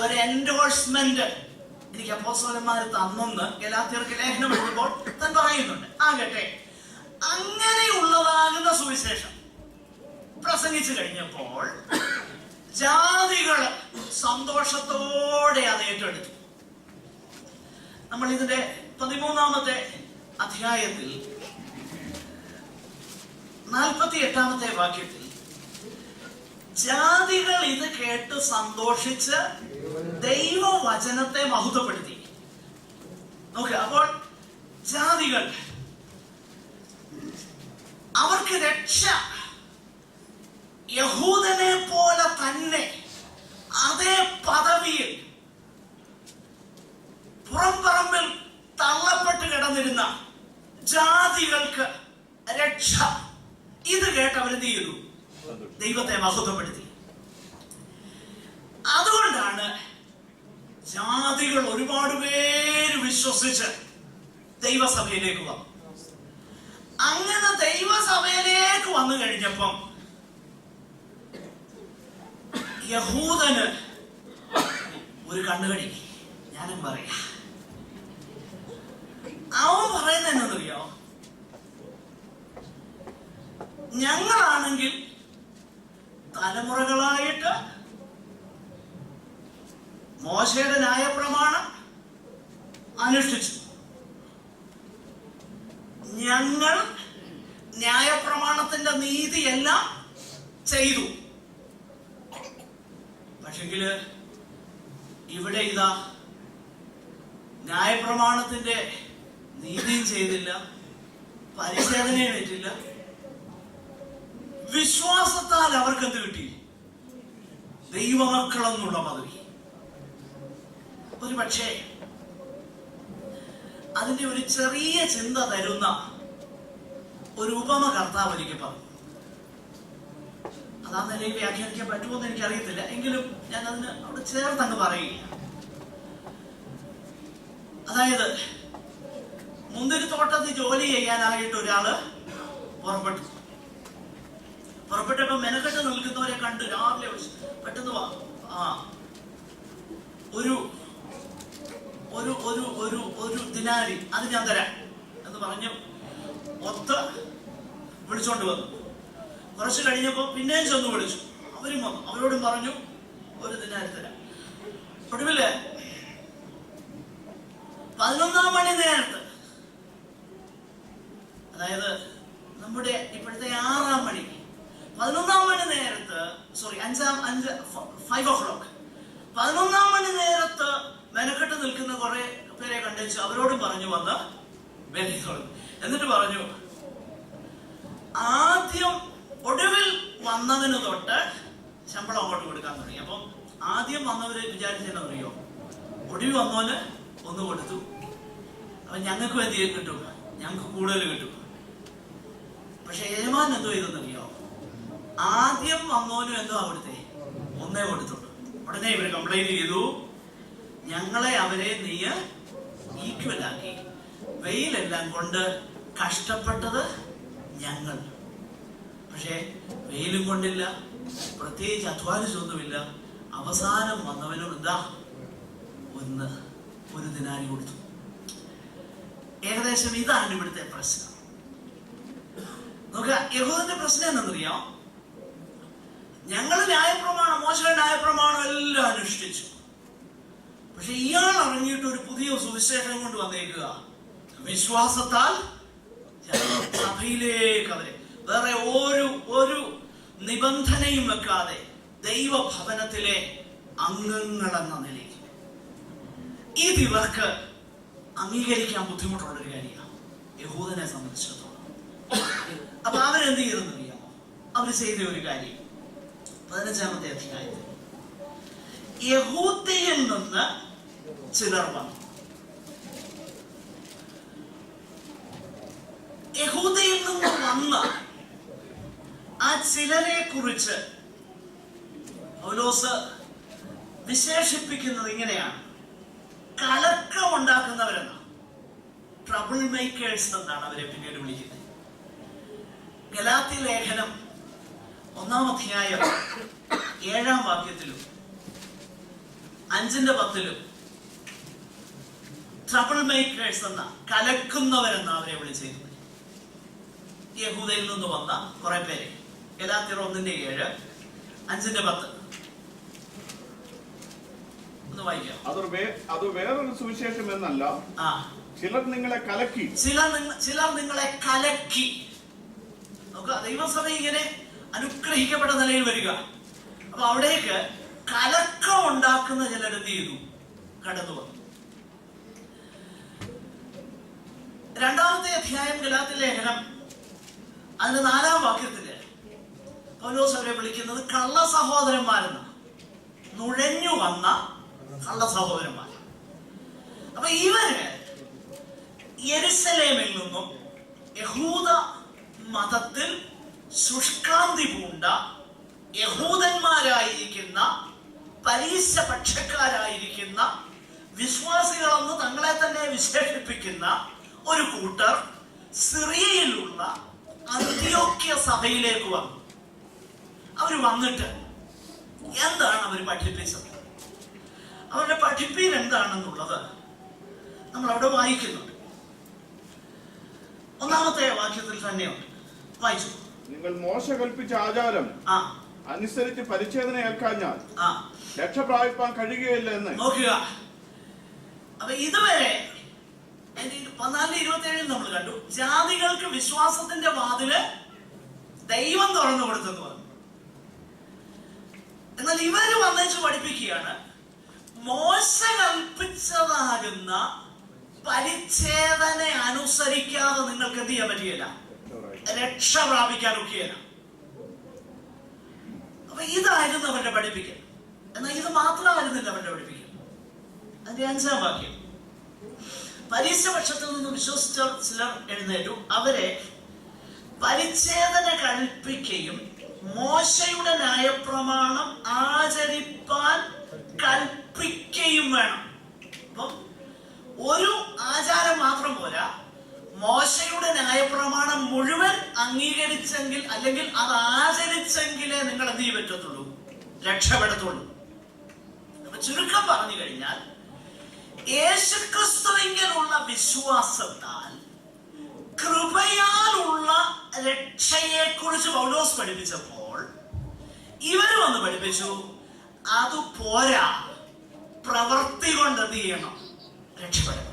ഒരു എൻഡോഴ്സ്മെന്റ് എനിക്ക് അപ്പോസ്തലന്മാർ തന്നെന്ന് ഗലാത്യർക്ക് ലേഖനം എഴുതുമ്പോൾ താൻ പറയുന്നുണ്ട്. ആകട്ടെ, അങ്ങനെയുള്ളതാകുന്ന സുവിശേഷം പ്രസംഗിച്ചു കഴിഞ്ഞപ്പോൾ ജാതികള് സന്തോഷത്തോടെ അത് ഏറ്റെടുത്തു. നമ്മൾ ഇതിന്റെ 13-ാമത്തെ അധ്യായത്തിൽ 48-ാമത്തെ വാക്യത്തിൽ ജാതികൾ ഇത് കേട്ട് സന്തോഷിച്ച് ദൈവവചനത്തെ മഹത്വപ്പെടുത്തി. നോക്കുക, അപ്പോൾ ജാതികൾ അവർക്ക് രക്ഷ യഹൂദനെ പോലെ തന്നെ അതേ പദവിയിൽ പുറംപറമ്പിൽ തള്ളപ്പെട്ട് കിടന്നിരുന്ന ജാതികൾക്ക് രക്ഷ. ഇത് കേട്ട് അവരെന്ത് ചെയ്തു? ദൈവത്തെ മഹത്വപ്പെടുത്തി. അതുകൊണ്ടാണ് ജാതികൾ ഒരുപാട് പേര് വിശ്വസിച്ച് ദൈവസഭയിലേക്ക് വന്നു. അങ്ങനെ ദൈവസഭയിലേക്ക് വന്നു കഴിഞ്ഞപ്പം യഹൂദന് ഒരു കണ്ണുകടി. ഞാനും പറയാ, അവൻ പറയുന്നത് എന്നറിയോ? ഞങ്ങളാണെങ്കിൽ തലമുറകളായിട്ട് മോശയുടെ ന്യായപ്രമാണം അനുഷ്ഠിച്ചു. ഞങ്ങൾ ന്യായപ്രമാണത്തിന്റെ നീതിയെല്ലാം ചെയ്തു. പക്ഷെങ്കില് ഇവിടെ ഇതാ ന്യായപ്രമാണത്തിന്റെ നീതിയും ചെയ്തില്ല, പരിശോധനയും പറ്റില്ല. വിശ്വാസത്താൽ അവർക്ക് എന്ത് കിട്ടി? ദൈവമക്കളെന്നുള്ള പദവി. ഒരു പക്ഷേ അതിന്റെ ഒരു ചെറിയ ചിന്ത തരുന്ന ഒരു ഉപമ കർത്താവ് ഒരിക്കൽ പറഞ്ഞു. അതാ നിലയിൽ വ്യാഖ്യാനിക്കാൻ പറ്റുമോ എന്ന് എനിക്കറിയത്തില്ല, എങ്കിലും ഞാൻ അതിന് അവിടെ ചേർത്തങ്ങ് പറയുകയില്ല. അതായത്, മുന്തിരിത്തോട്ടത്തിൽ ജോലി ചെയ്യാനായിട്ട് ഒരാള് പുറപ്പെട്ടപ്പോ മെനക്കെട്ട് നിൽക്കുന്നവരെ കണ്ട് രാവിലെ പെട്ടെന്ന് ഒരു ഒരു ഒരു ഒരു ഒരു ദിനാരി അത് ഞാൻ തരാം എന്ന് പറഞ്ഞു ഒത്ത് വിളിച്ചോണ്ട് വന്നു. കുറച്ച് കഴിഞ്ഞപ്പോ പിന്നെയും ചെന്ന് വിളിച്ചു. അവരും വന്നു. അവരോടും പറഞ്ഞു ഒരു ദിനാരി തരാം. ഒടുവില് 11-ാം മണി നേരത്ത്, അതായത് നമ്മുടെ ഇപ്പോഴത്തെ 6-ാം മണി, 11-ാം മണി നേരത്ത്, സോറി 5 o'clock, 11-ാം മണി നേരത്ത് മെനക്കെട്ട് നിൽക്കുന്ന കുറെ പേരെ കണ്ടു. അവരോടും പറഞ്ഞു വന്ന് വേദിക്കോളും. എന്നിട്ട് പറഞ്ഞു, ആദ്യം ഒടുവിൽ വന്നതിന് തൊട്ട് ശമ്പളം അങ്ങോട്ട് കൊടുക്കാൻ തുടങ്ങി. അപ്പം ആദ്യം വന്നവര് വിചാരിച്ചെന്നറിയോ? ഒടുവിൽ വന്നോന് ഒന്ന് കൊടുത്തു, അപ്പൊ ഞങ്ങൾക്ക് എന്ത് കിട്ടും? ഞങ്ങൾക്ക് കൂടുതൽ കിട്ടും. പക്ഷെ യജമാൻ എന്തോ ചെയ്തെന്നറിയോ? ആദ്യം വന്നോനും എന്തോ അവിടുത്തെ ഒന്നേ കൊടുത്തുള്ളൂ. ഉടനെ ഇവര് കംപ്ലൈന്റ് ചെയ്തു, ഞങ്ങളെ അവരെ നീ ഈക്വലാക്കി, വെയിലെല്ലാം കൊണ്ട് കഷ്ടപ്പെട്ടത് ഞങ്ങൾ, പക്ഷെ വെയിലും കൊണ്ടില്ല, പ്രത്യേകിച്ച് അധ്വാനിച്ചൊന്നുമില്ല. അവസാനം വന്നവനും എന്താ ഒരു ദിനാരി കൊടുത്തു. ഏകദേശം ഇതാണ് ഇവിടുത്തെ പ്രശ്നം. നോക്കുക, യഹൂദന്റെ പ്രശ്നം എന്നറിയാം, ഞങ്ങൾ ന്യായപ്രമാണം, മോശയുടെ ന്യായപ്രമാണം എല്ലാം അനുഷ്ഠിച്ചു. പക്ഷെ ഇയാൾ ഇറങ്ങിയിട്ട് ഒരു പുതിയ സുവിശേഷം കൊണ്ട് വന്നേക്കുക. വിശ്വാസത്താൽ സഭയിലേക്ക് അവരെ വേറെ ഒരു നിബന്ധനയും വെക്കാതെ ദൈവഭവനത്തിലെ അംഗങ്ങളെന്ന നിലയിൽ. ഇത് ഇവർക്ക് അംഗീകരിക്കാൻ ബുദ്ധിമുട്ടുള്ളൊരു കാര്യമാണ് യഹൂദനെ സംബന്ധിച്ചിടത്തോളം. അപ്പൊ അവരെന്ത് ചെയ്തെന്നറിയാമോ? അവർ ചെയ്ത ഒരു കാര്യം 15-ാമത്തെ അധ്യായത്തിൽ, യഹൂദയിൽ നിന്ന് ചിലർ വന്നു. യഹൂദയിൽ നിന്ന് വന്ന ആ ചിലരെ കുറിച്ച് പൗലോസ് വിശേഷിപ്പിക്കുന്നത് ഇങ്ങനെയാണ്: കലക്കം ഉണ്ടാക്കുന്നവരെന്നാണ്. ട്രബിൾ മേക്കേഴ്സ് എന്നാണ് അവരെ പിന്നീട് വിളിക്കുന്നത്. ഗലാത്യ ലേഖനം 1-ാം അധ്യായം 7-ാം വാക്യത്തിലും 5-10 ട്രബിൾ മേക്കേഴ്സ് എന്ന, കലക്കുന്നവരെന്ന അവരെ വിളിച്ചിരുന്നത്. യഹൂദയിൽ നിന്ന് വന്ന കുറെ പേരെ. ഗലാത്യർ 1:7, 5:10 ഒന്ന് വായിക്കാം. അത് വേറൊരു സുവിശേഷം എന്നല്ല, ചിലർ നിങ്ങളെ കലക്കി. ചിലർ നിങ്ങളെ കലക്കി. നോക്കുക, ദൈവസഭ ഇങ്ങനെ അനുഗ്രഹിക്കപ്പെട്ട നിലയിൽ വരിക. അപ്പൊ അവിടേക്ക് കലക്കം ഉണ്ടാക്കുന്ന ചിലരെന്ത് ചെയ്തു? കടന്നു വന്നു. 2-ാമത്തെ അധ്യായം ഗലാത്യ ലേഖനം അതിന്റെ 4-ാം വാക്യത്തില് പൗലോസ് അവരെ വിളിക്കുന്നത് കള്ള സഹോദരന്മാരെന്നാണ്. നുഴഞ്ഞു വന്ന കള്ള സഹോദരന്മാർ. അപ്പൊ ഇവര് യെരുശലേമിൽ നിന്നും യഹൂദ മതത്തിൽ ശുഷ്കാന്തി പൂണ്ട യഹൂദന്മാരായിരിക്കുന്ന പരീശപക്ഷക്കാരായിരിക്കുന്ന വിശ്വാസികളെന്ന് തങ്ങളെ തന്നെ വിശേഷിപ്പിക്കുന്ന ഒരു കൂട്ടർ സിറിയയിലുള്ള അന്ത്യോക്യ സഭയിലേക്ക് വന്നു. അവർ വന്നിട്ട് എന്താണ് അവർ പഠിപ്പിച്ചത്? അവരുടെ പഠിപ്പീൻ എന്താണെന്നുള്ളത് നമ്മൾ അവിടെ വായിക്കുന്നുണ്ട്. ഒന്നാമത്തെ വാക്യത്തിൽ തന്നെയുണ്ട്, വായിച്ചു. നിങ്ങൾ മോശ കൽപ്പിച്ച ആചാരം അനുസരിച്ച് പരിച്ഛേദന ഏൽക്കാഞ്ഞാൽ രക്ഷ പ്രാപിപ്പാൻ കഴിയുകയില്ല എന്ന് നോക്കുക. അപ്പൊ ഇതുവരെ 14:27 നമ്മൾ കണ്ടു, ജാതികൾക്ക് വിശ്വാസത്തിന്റെ വാതില് ദൈവം തുറന്നു കൊടുത്തെന്ന് പറഞ്ഞു. എന്നാൽ ഇവര് വന്നേച്ച് പഠിപ്പിക്കുകയാണ്, മോശ കൽപ്പിച്ചതാകുന്ന പരിച്ഛേദന അനുസരിക്കാതെ നിങ്ങൾക്ക് എന്ത് ചെയ്യാൻ പറ്റുകയില്ല, രക്ഷ പ്രാപിക്കാൻ ഒക്കെയില്ല. അപ്പൊ ഇതായിരുന്നു അവരുടെ പഠിപ്പിക്കൽ. എന്നാൽ ഇത് മാത്രമായിരുന്നില്ല അവരുടെ പഠിപ്പിക്കൽ. അതിന്റെ 5-ാം വാക്യം, പരീശപക്ഷത്തിൽ നിന്ന് വിശ്വസിച്ച ചിലർ എഴുന്നേറ്റു, അവരെ പരിച്ഛേദന കൽപ്പിക്കുകയും മോശയുടെ ന്യായപ്രമാണം ആചരിപ്പാൻ കൽപ്പിക്കുകയും വേണം. അപ്പം ഒരു ആചാരം മാത്രം പോരാ, മോശയുടെ ന്യായപ്രമാണം മുഴുവൻ അംഗീകരിച്ചെങ്കിൽ അല്ലെങ്കിൽ അത് ആചരിച്ചെങ്കിലേ നിങ്ങൾ എന്ത് ചെയ്യാൻ പറ്റത്തുള്ളൂ, രക്ഷപ്പെടത്തുള്ളൂ. അപ്പൊ ചുരുക്കം പറഞ്ഞു കഴിഞ്ഞാൽ, യേശുക്രിസ്തുവിലുള്ള വിശ്വാസത്താൽ കൃപയാലുള്ള രക്ഷയെ കുറിച്ച് പൗലോസ് പഠിപ്പിച്ചപ്പോൾ ഇവര് വന്ന് പഠിപ്പിച്ചു, അത് പോരാ, പ്രവൃത്തി കൊണ്ട് എന്ത് ചെയ്യണം, രക്ഷപ്പെടണം.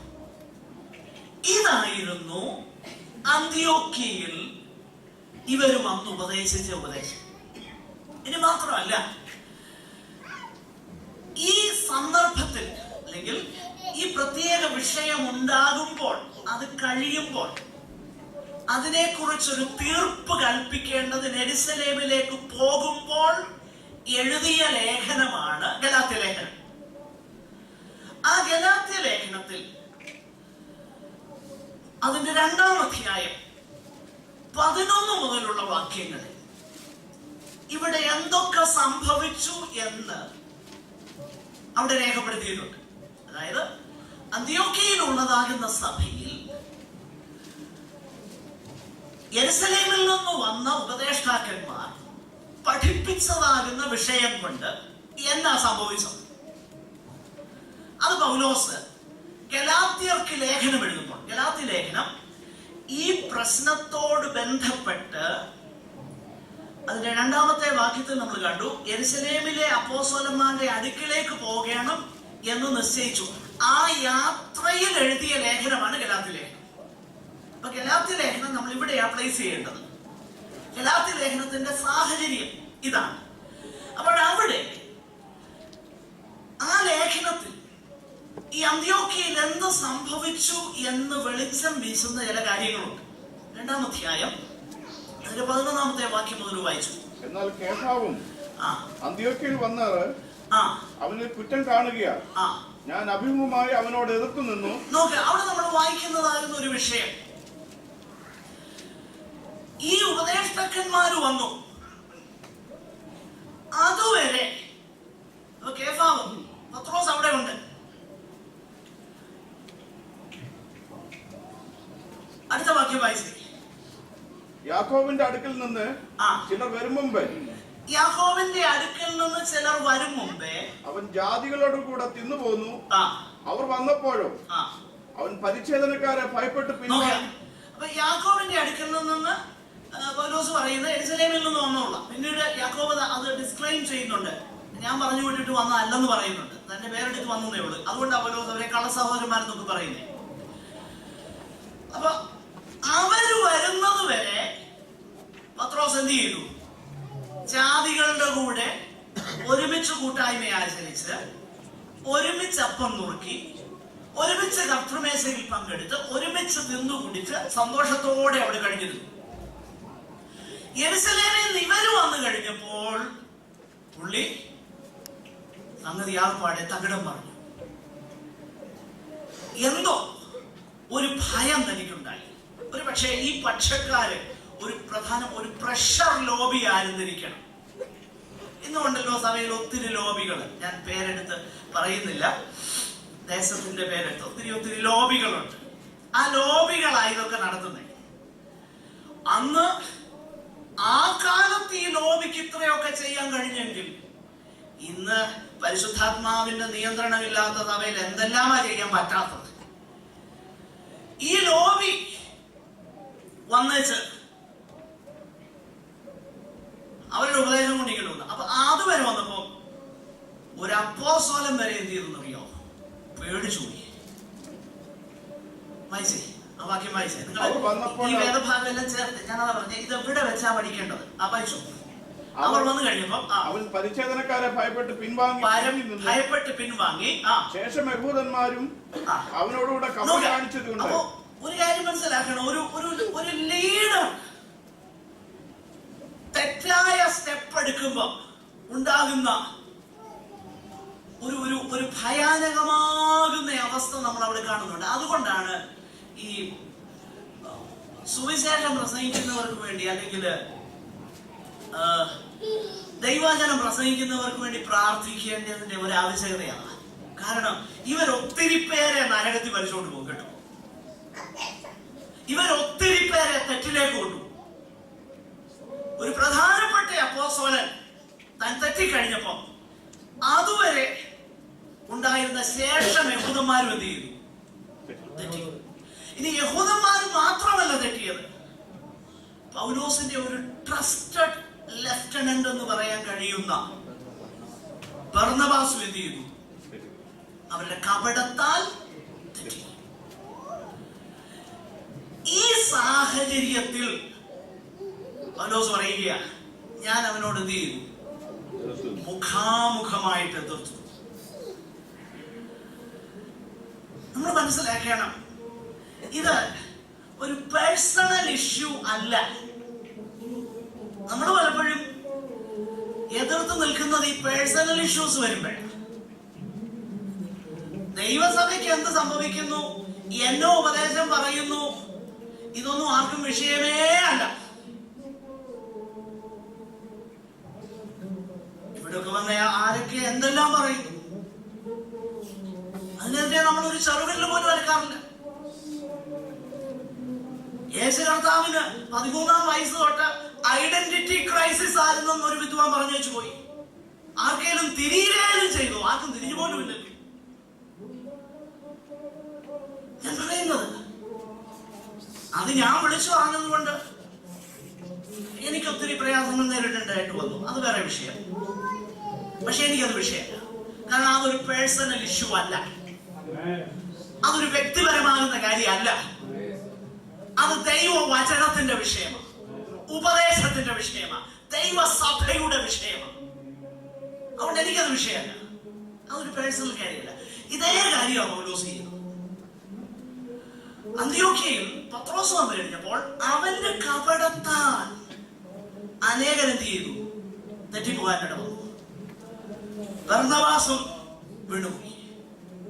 ഇതായിരുന്നു അന്ത്യോക്യയിൽ ഇവരും അന്ന് ഉപദേശിച്ച ഉപദേശം. ഇനി മാത്രമല്ല, ഈ സന്ദർഭത്തിൽ അല്ലെങ്കിൽ ഈ പ്രത്യേക വിഷയം ഉണ്ടാകുമ്പോൾ, അത് കഴിയുമ്പോൾ അതിനെക്കുറിച്ചൊരു തീർപ്പ് കൽപ്പിക്കേണ്ടതിന് യെരുശലേമിലേക്ക് പോകുമ്പോൾ എഴുതിയ ലേഖനമാണ് ഗലാത്യ ലേഖനം. ആ ഗലാത്യ ലേഖനത്തിൽ അതിന്റെ 2-ാം അധ്യായം 11 മുതലുള്ള വാക്യങ്ങളിൽ ഇവിടെ എന്തൊക്കെ സംഭവിച്ചു എന്ന് അവിടെ രേഖപ്പെടുത്തിയിട്ടുണ്ട്. അതായത് അന്ത്യോക്യയിലുള്ളതാകുന്ന സഭയിൽ യെരുശലേമിൽ നിന്ന് വന്ന ഉപദേഷ്ടാക്കന്മാർ പഠിപ്പിച്ചതാകുന്ന വിഷയം കൊണ്ട് എന്താ സംഭവിച്ചത്? അത് പൗലോസ് ഗലാത്യർക്ക് ലേഖനം എഴുതുമ്പോൾ, ഗലാത്യ ലേഖനം ഈ പ്രശ്നത്തോട് ബന്ധപ്പെട്ട് അതിന്റെ 2-ാമത്തെ വാക്യത്തിൽ നമ്മൾ കണ്ടു, യെരുശലേമിലെ അപ്പോസ്തലന്മാരുടെ അടുക്കിലേക്ക് പോകണം എന്ന് നിശ്ചയിച്ചു. ആ യാത്രയിൽ എഴുതിയ ലേഖനമാണ് ഗലാത്യ ലേഖനം. അപ്പൊ ഗലാത്യ ലേഖനം നമ്മൾ ഇവിടെയാ പ്ലേസ് ചെയ്യേണ്ടത്. ഗലാത്യ ലേഖനത്തിന്റെ സാഹചര്യം ഇതാണ്. അപ്പോൾ അവിടെ ആ ലേഖനത്തിൽ ഈ അന്ത്യോക്യയിൽ എന്ത് സംഭവിച്ചു എന്ന് വെളിച്ചം വീശുന്ന ചില കാര്യങ്ങളുണ്ട്. 2-ാം അധ്യായം അതിന്റെ 11-ാമത്തെ വാക്യം മുതൽ വായിച്ചു. എന്നാൽ കേഫാവും അന്ത്യോക്യയിൽ വന്നവർ അവനിൽ കുറ്റം കാണുകയാ, ഞാൻ അഭിമുഖമായി അവനോട് എതിർത്തു നിന്നു. നോക്ക്, അവിടെ നമ്മൾ വായിക്കുന്നതാകുന്ന ഒരു വിഷയം, ഈ ഉപദേഷ്ടാക്കന്മാര് വന്നു, അതുവരെ കേഫാവും പത്രോസ് അവിടെ ഉണ്ട്. അടുത്ത വാക്യം വായിച്ചേ. യാക്കോബിന്റെ അടുക്കൽ നിന്ന് ചിലർ വരും മുമ്പേ, യാക്കോബിന്റെ അടുക്കൽ നിന്ന് ചിലർ വരും മുമ്പേ അവൻ ജാതികളോട് കൂടെ തിന്നുപോന്നു. അവർ വന്നപ്പോഴും അവൻ പരിച്ഛേദനക്കാരെ ഭയപ്പെട്ട് പിന്മാറി. അപ്പൊ യാക്കോബിന്റെ അടുക്കൽ നിന്ന് പൗലോസ് പറയുന്നത് യെരുശലേമിൽ നിന്ന് വന്നോളൂ. പിന്നീട് യാക്കോബ് അത് ഡിസ്ക്ലൈം ചെയ്യുന്നുണ്ട്, ഞാൻ പറഞ്ഞു വിട്ടിട്ട് വന്നതല്ലെന്ന് പറയുന്നുണ്ട്, തന്റെ പേരെടുത്ത് വന്നേ ഉള്ളൂ. അതുകൊണ്ട് പൗലോസ് അവരെ കള്ളസഹോദരന്മാരെന്നൊക്കെ പറയുന്നേ. അപ്പൊ അവര് വരുന്നത് വരെ പത്രോസ് എന്ത് ചെയ്തു? ജാതികളുടെ കൂടെ ഒരുമിച്ച് കൂട്ടായ്മ ആചരിച്ച്, ഒരുമിച്ച് അപ്പം നുറുക്കി, ഒരുമിച്ച് കർത്തൃമേശയിൽ പങ്കെടുത്ത്, ഒരുമിച്ച് തിന്നു കുടിച്ച് സന്തോഷത്തോടെ അവിടെ കഴിഞ്ഞിരുന്നു. യെരുശലേമിൽ നിന്ന് ഇവര് വന്നു കഴിഞ്ഞപ്പോൾ പുള്ളി സംഗതി ആർപ്പാടെ തകിടം പറഞ്ഞു. എന്തോ ഒരു ഭയം തനിക്കുണ്ടായി. ഒരു പക്ഷേ ഈ പക്ഷക്കാര് ഒരു പ്രഷർ ലോബി ആയിരുന്നിരിക്കണം. ഇന്നുണ്ടല്ലോ സഭയിൽ ഒത്തിരി ലോബികൾ, ഞാൻ പേരെടുത്ത് പറയുന്നില്ല, ദേശത്തിന്റെ പേരെടുത്ത് ഒത്തിരി ലോബികളുണ്ട്. ആ ലോബികളായി ഇതൊക്കെ നടത്തുന്നത്. അന്ന് ആ കാലത്ത് ഈ ലോബിക്ക് ഇത്രയൊക്കെ ചെയ്യാൻ കഴിഞ്ഞെങ്കിൽ ഇന്ന് പരിശുദ്ധാത്മാവിന്റെ നിയന്ത്രണമില്ലാത്ത സഭയിൽ എന്തെല്ലാമാ ചെയ്യാൻ പറ്റാത്തത്. ഈ ലോബി വന്നേച്ച് അവരുടെ ഉപദേശം കൊണ്ടിരിക്കുന്നു. അപ്പൊ അതുവരെ വന്നപ്പോ ഒരു അപ്പോസ്തലൻ വരെ എന്ത് ചെയ്തെന്നറിയോ? പേടിച്ചുപോയി. വായിച്ചേ, ആ വാക്യം വായിച്ചേ. നിങ്ങൾ ഈ വേദഭാഗം എല്ലാം ചേർത്ത് ഞാനതാ പറഞ്ഞ ഇത് എവിടെ വെച്ചാ പഠിക്കേണ്ടത്? ആ വായിച്ചു. അവർ വന്നു കഴിഞ്ഞപ്പോ അവൻ പരിച്ഛേദനക്കാരെ ഭയപ്പെട്ട് പിൻവാങ്ങി ശേഷം യഹൂദന്മാരും അവനോടുകൂടെ കപടം കാണിച്ചതുകൊണ്ട് ഒരു കാര്യം മനസ്സിലാക്കണം. ഒരു ലീഡർ തെറ്റായ സ്റ്റെപ്പ് എടുക്കുമ്പോ ഉണ്ടാകുന്ന ഒരു ഭയാനകമാകുന്ന അവസ്ഥ നമ്മൾ അവിടെ കാണുന്നുണ്ട്. അതുകൊണ്ടാണ് ഈ സുവിശേഷം പ്രസംഗിക്കുന്നവർക്ക് വേണ്ടി അല്ലെങ്കിൽ ദൈവവചനം പ്രസംഗിക്കുന്നവർക്ക് വേണ്ടി പ്രാർത്ഥിക്കേണ്ടതിന്റെ ഒരു ആവശ്യകതയാണ്. കാരണം ഇവർ ഒത്തിരി പേരെ നരകത്തിൽ വലിച്ചുകൊണ്ട് പോകും കേട്ടോ. ഇവർ ഒത്തിരി പേരെ തെറ്റിലേക്ക് കൊണ്ടുപോകും. ഒരു പ്രധാനപ്പെട്ട അപ്പോസ്തലൻ താൻ തെറ്റിക്കഴിഞ്ഞപ്പോ അതുവരെ ഉണ്ടായിരുന്ന ശേഷം യഹൂദന്മാരും എന്ത് ചെയ്തു? തെറ്റി. ഇനി യഹൂദന്മാർ മാത്രമല്ല തെറ്റിയത്, പൗലോസിന്റെ ഒരു ട്രസ്റ്റഡ് ലെഫ്റ്റനന്റ് എന്ന് പറയാൻ കഴിയുന്ന ബർന്നബാസ് എന്ത് ചെയ്തു? അവരുടെ കപടത്താൽ തെറ്റി. ഈ സാഹചര്യത്തിൽ പൗലോസ് പറയുക, ഞാൻ അവനോട് എന്ത് ചെയ്തു? മുഖാമുഖമായിട്ട് എതിർത്തു. നമ്മൾ മനസ്സിലാക്കണം, ഇത് ഒരു പേഴ്സണൽ ഇഷ്യൂ അല്ല. നമ്മൾ പലപ്പോഴും എതിർത്ത് നിൽക്കുന്നത് ഈ പേഴ്സണൽ ഇഷ്യൂസ് വരുമ്പോഴാണ്. ദൈവസഭയ്ക്ക് എന്ത് സംഭവിക്കുന്നു, എന്നോ ഉപദേശം പറയുന്നു, ഇതൊന്നും ആർക്കും വിഷയമേ അല്ല. ഇവിടെയൊക്കെ വന്ന ആരൊക്കെ എന്തെല്ലാം പറയും, അതിനെതിരെ നമ്മളൊരു ചെറുവിരൽ പോലും എടുക്കാറില്ല. യേശു കർത്താവിന് 13-ാം വയസ്സ് തൊട്ട് ഐഡന്റിറ്റി ക്രൈസിസ് ആയിരുന്നെന്ന് ഒരു വിദ്വാൻ പറഞ്ഞു വെച്ചു പോയി. ആർക്കെങ്കിലും തിരിയുകയും ചെയ്തു, ആർക്കും തിരിഞ്ഞു പോലും ഇല്ലല്ലോ. ഞാൻ പറയുന്നത് അത് ഞാൻ വിളിച്ചു പറഞ്ഞതുകൊണ്ട് എനിക്ക് ഒത്തിരി പ്രയാസങ്ങൾ നേരിടേണ്ടതായിട്ട് വന്നു, അത് വേറെ വിഷയം. പക്ഷെ എനിക്കത് വിഷയമല്ല. കാരണം അതൊരു പേഴ്സണൽ ഇഷ്യൂ അല്ല, അതൊരു വ്യക്തിപരമാകുന്ന കാര്യമല്ല. അത് ദൈവ വചനത്തിന്റെ വിഷയമാണ്, ഉപദേശത്തിന്റെ വിഷയമാണ്, ദൈവസഭയുടെ വിഷയമാണ്. അതുകൊണ്ട് എനിക്കത് വിഷയമല്ല, അതൊരു പേഴ്സണൽ കാര്യമല്ല. ഇതേ കാര്യമാണ് പൗലോസ് ചെയ്യുന്നത്. അന്ത്യോക്യയിൽ പത്രോസ് വന്നു കഴിഞ്ഞപ്പോൾ അവന്റെ കപടത്താൽ അനേകരെന്ത് ചെയ്തു? തെറ്റിപ്പോകാനിട വന്നു. ബർന്നബാസും വീണുപോയി.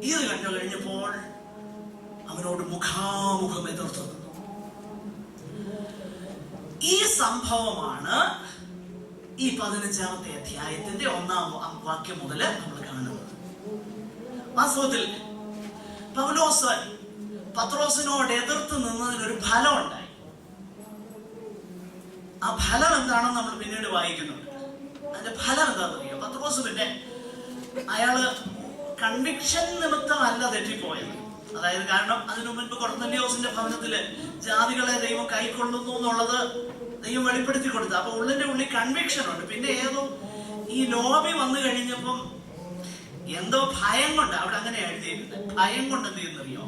ഇത് കണ്ടു കഴിഞ്ഞപ്പോൾ അവനോട് മുഖാമുഖം എതിർത്തു. ഈ സംഭവമാണ് ഈ 15-ാമത്തെ അധ്യായത്തിന്റെ 1-ാം വാക്യം മുതൽ നമ്മൾ കാണുന്നത്. വാസ്തവത്തിൽ പൗലോസ് പത്രോസിനോട് എതിർത്ത് നിന്നതിനൊരു ഫലം ഉണ്ടായി. ആ ഫലം എന്താണെന്ന് നമ്മൾ പിന്നീട് വായിക്കുന്നുണ്ട്. അതിന്റെ ഫലം എന്താണെന്ന് അറിയാം. പത്രോസ് പിന്നെ അയാള് കൺവിക്ഷൻ നിമിത്തമല്ല തെറ്റിപ്പോയത്. അതായത് കാരണം അതിനു മുൻപ് കൊർന്നല്യോസിന്റെ ഭവനത്തില് ജാതികളെ ദൈവം കൈക്കൊള്ളുന്നു എന്നുള്ളത് ദൈവം വെളിപ്പെടുത്തി കൊടുത്തു. അപ്പൊ ഉള്ളിന്റെ ഉള്ളിൽ കൺവിക്ഷൻ ഉണ്ട്. പിന്നെ ഏതോ ഈ ലോബി വന്നു കഴിഞ്ഞപ്പം എന്തോ ഭയം കൊണ്ട്, അവിടെ അങ്ങനെ എഴുതിയിരുന്നത്, ഭയം കൊണ്ട് എന്ത് ചെയ്യുന്നറിയോ,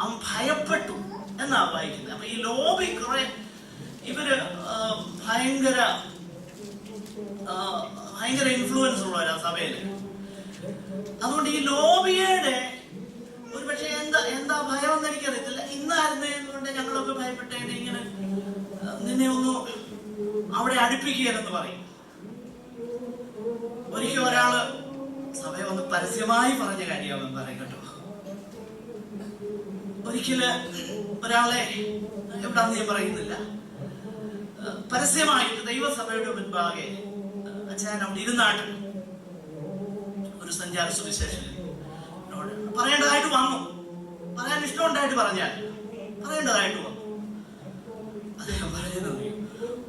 അവൻ ഭയപ്പെട്ടു എന്നാ വായിക്കുന്നത്. അപ്പൊ ഈ ലോബി കുറെ ഇവര് ഭയങ്കര ഇൻഫ്ലുവൻസ് ഉള്ളവരാ സഭയില്. അതുകൊണ്ട് ഈ ലോബിയുടെ ഒരു പക്ഷെ എന്താ ഭയം എന്ന് എനിക്കറിയത്തില്ല. ഇന്നായിരുന്നതുകൊണ്ട് ഞങ്ങളൊക്കെ ഭയപ്പെട്ടേനെ, ഇങ്ങനെ നിന്നെ ഒന്ന് അവിടെ അടുപ്പിക്കുകയെന്ന് പറയും. ഒരിക്കൽ ഒരാള് സഭയെ ഒന്ന് പരസ്യമായി പറഞ്ഞ കാര്യമാണെന്ന് പറയും കേട്ടോ. ഒരിക്കല് ഒരാളെ എവിടാന്ന് ഞാൻ പറയുന്നില്ല, പരസ്യമായിട്ട് ദൈവസഭയുടെ മുൻപാകെ അച്ഛൻ അവിടെ ഇരുന്നാട്ട് ഒരു സഞ്ചാര സുവിശേഷകൻ പറയേണ്ടതായിട്ട് വന്നു. പറയാൻ ഇഷ്ടമുണ്ടായിട്ട് പറഞ്ഞാൽ പറയേണ്ടതായിട്ട് വന്നു. അദ്ദേഹം പറയുന്നത്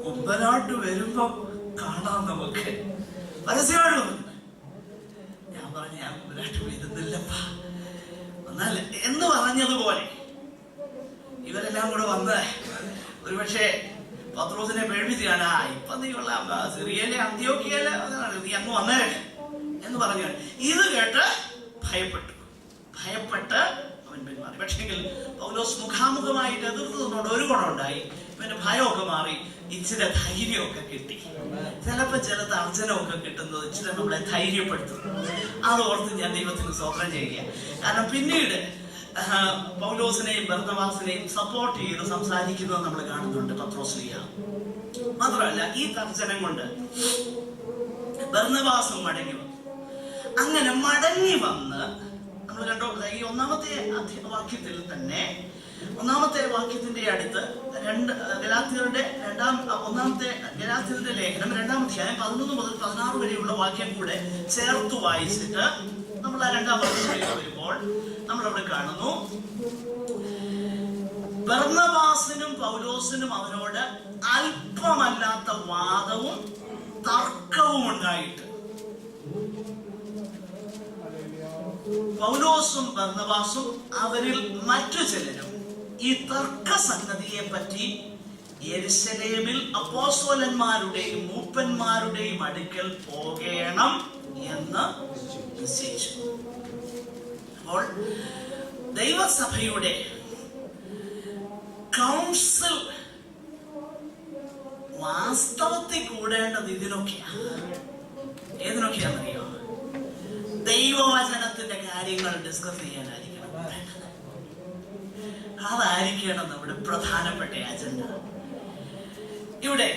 കുമ്പനാട്ട് വരുമ്പോ കാണാം നമുക്ക്, പരസ്യമായിട്ട് പറഞ്ഞു. ഞാൻ പറഞ്ഞു ഞാൻ കുമ്പനാട്ട് വരുന്നില്ലപ്പാ എന്നാൽ എന്ന് പറഞ്ഞതുപോലെ ഇവരെല്ലാം കൂടെ വന്ന് ഒരുപക്ഷെ പത്രോസിനെ പേടിപ്പിച്ചാണ്, ഇപ്പൊ നീ ഉള്ള സിറിയയിലെ അന്ത്യോക്യയിലെ നീ അങ്ങ് വന്നേ എന്ന് പറഞ്ഞു. ഇത് കേട്ട് ഭയപ്പെട്ട് അവൻ പിന്മാറി. പക്ഷെങ്കിൽ പൗലോസ് മുഖാമുഖമായിട്ട് എതിർത്തതിനോട് ഒരു ഗുണമുണ്ടായി, പിന്നെ ഭയമൊക്കെ മാറി, ഇച്ചിരി ധൈര്യമൊക്കെ കിട്ടി. ചിലപ്പോ ചില തർജ്ജനമൊക്കെ കിട്ടുന്നത് ഇച്ചിരി നമ്മളെ ധൈര്യപ്പെടുത്തും. അതോർത്ത് ഞാൻ ദൈവത്തിന് സ്തോത്രം ചെയ്യുക. കാരണം പിന്നീട് പൗലോസിനെയും ബർന്നബാസിനെയും സപ്പോർട്ട് ചെയ്ത് സംസാരിക്കുന്നത് നമ്മൾ കാണുന്നുണ്ട് പത്രോസ്ലീഹ. മാത്രമല്ല ഈ തർജ്ജനം കൊണ്ട് ബർന്നബാസും മടങ്ങി വന്നു. അങ്ങനെ മടങ്ങി വന്ന് നമ്മൾ കണ്ടോ, ഈ ഒന്നാമത്തെ വാക്യത്തിൽ തന്നെ, ഒന്നാമത്തെ വാക്യത്തിന്റെ അടുത്ത് ഗലാത്യരുടെ ലേഖനം 2-ാം അധ്യായം 11 മുതൽ 16 വരെയുള്ള വാക്യം കൂടെ ചേർത്ത് വായിച്ചിട്ട് നമ്മൾ ആ 2-ാം വാക്യത്തിലേക്ക് വരുമ്പോൾ നമ്മളവിടെ കാണുന്നു, ബർന്നബാസിനും പൗലോസിനും അവനോട് അല്പമല്ലാത്ത വാദവും തർക്കവും ഉണ്ടായിട്ട് പൗലോസും ബർന്നബാസും അവരിൽ മറ്റു ചിലരും ഈ തർക്ക സംഗതിയെ പറ്റി യെരുശലേമിൽ അപ്പോസ്തലന്മാരുടെയും മൂപ്പന്മാരുടെയും അടുക്കൽ പോകണം എന്ന് നിശ്ചയിച്ചു. അപ്പോൾ ദൈവസഭയുടെ കൗൺസിൽ വാസ്തവത്തിൽ കൂടേണ്ടത് ഏതിനൊക്കെയാണെന്നറിയോ? ദൈവവചനത്തിന്റെ കാര്യങ്ങൾ ഡിസ്കസ് ചെയ്യാനായിരിക്കണം വേണ്ടത്. അതായിരിക്കണം നമ്മുടെ പ്രധാനപ്പെട്ട അജണ്ട. ഇവിടെ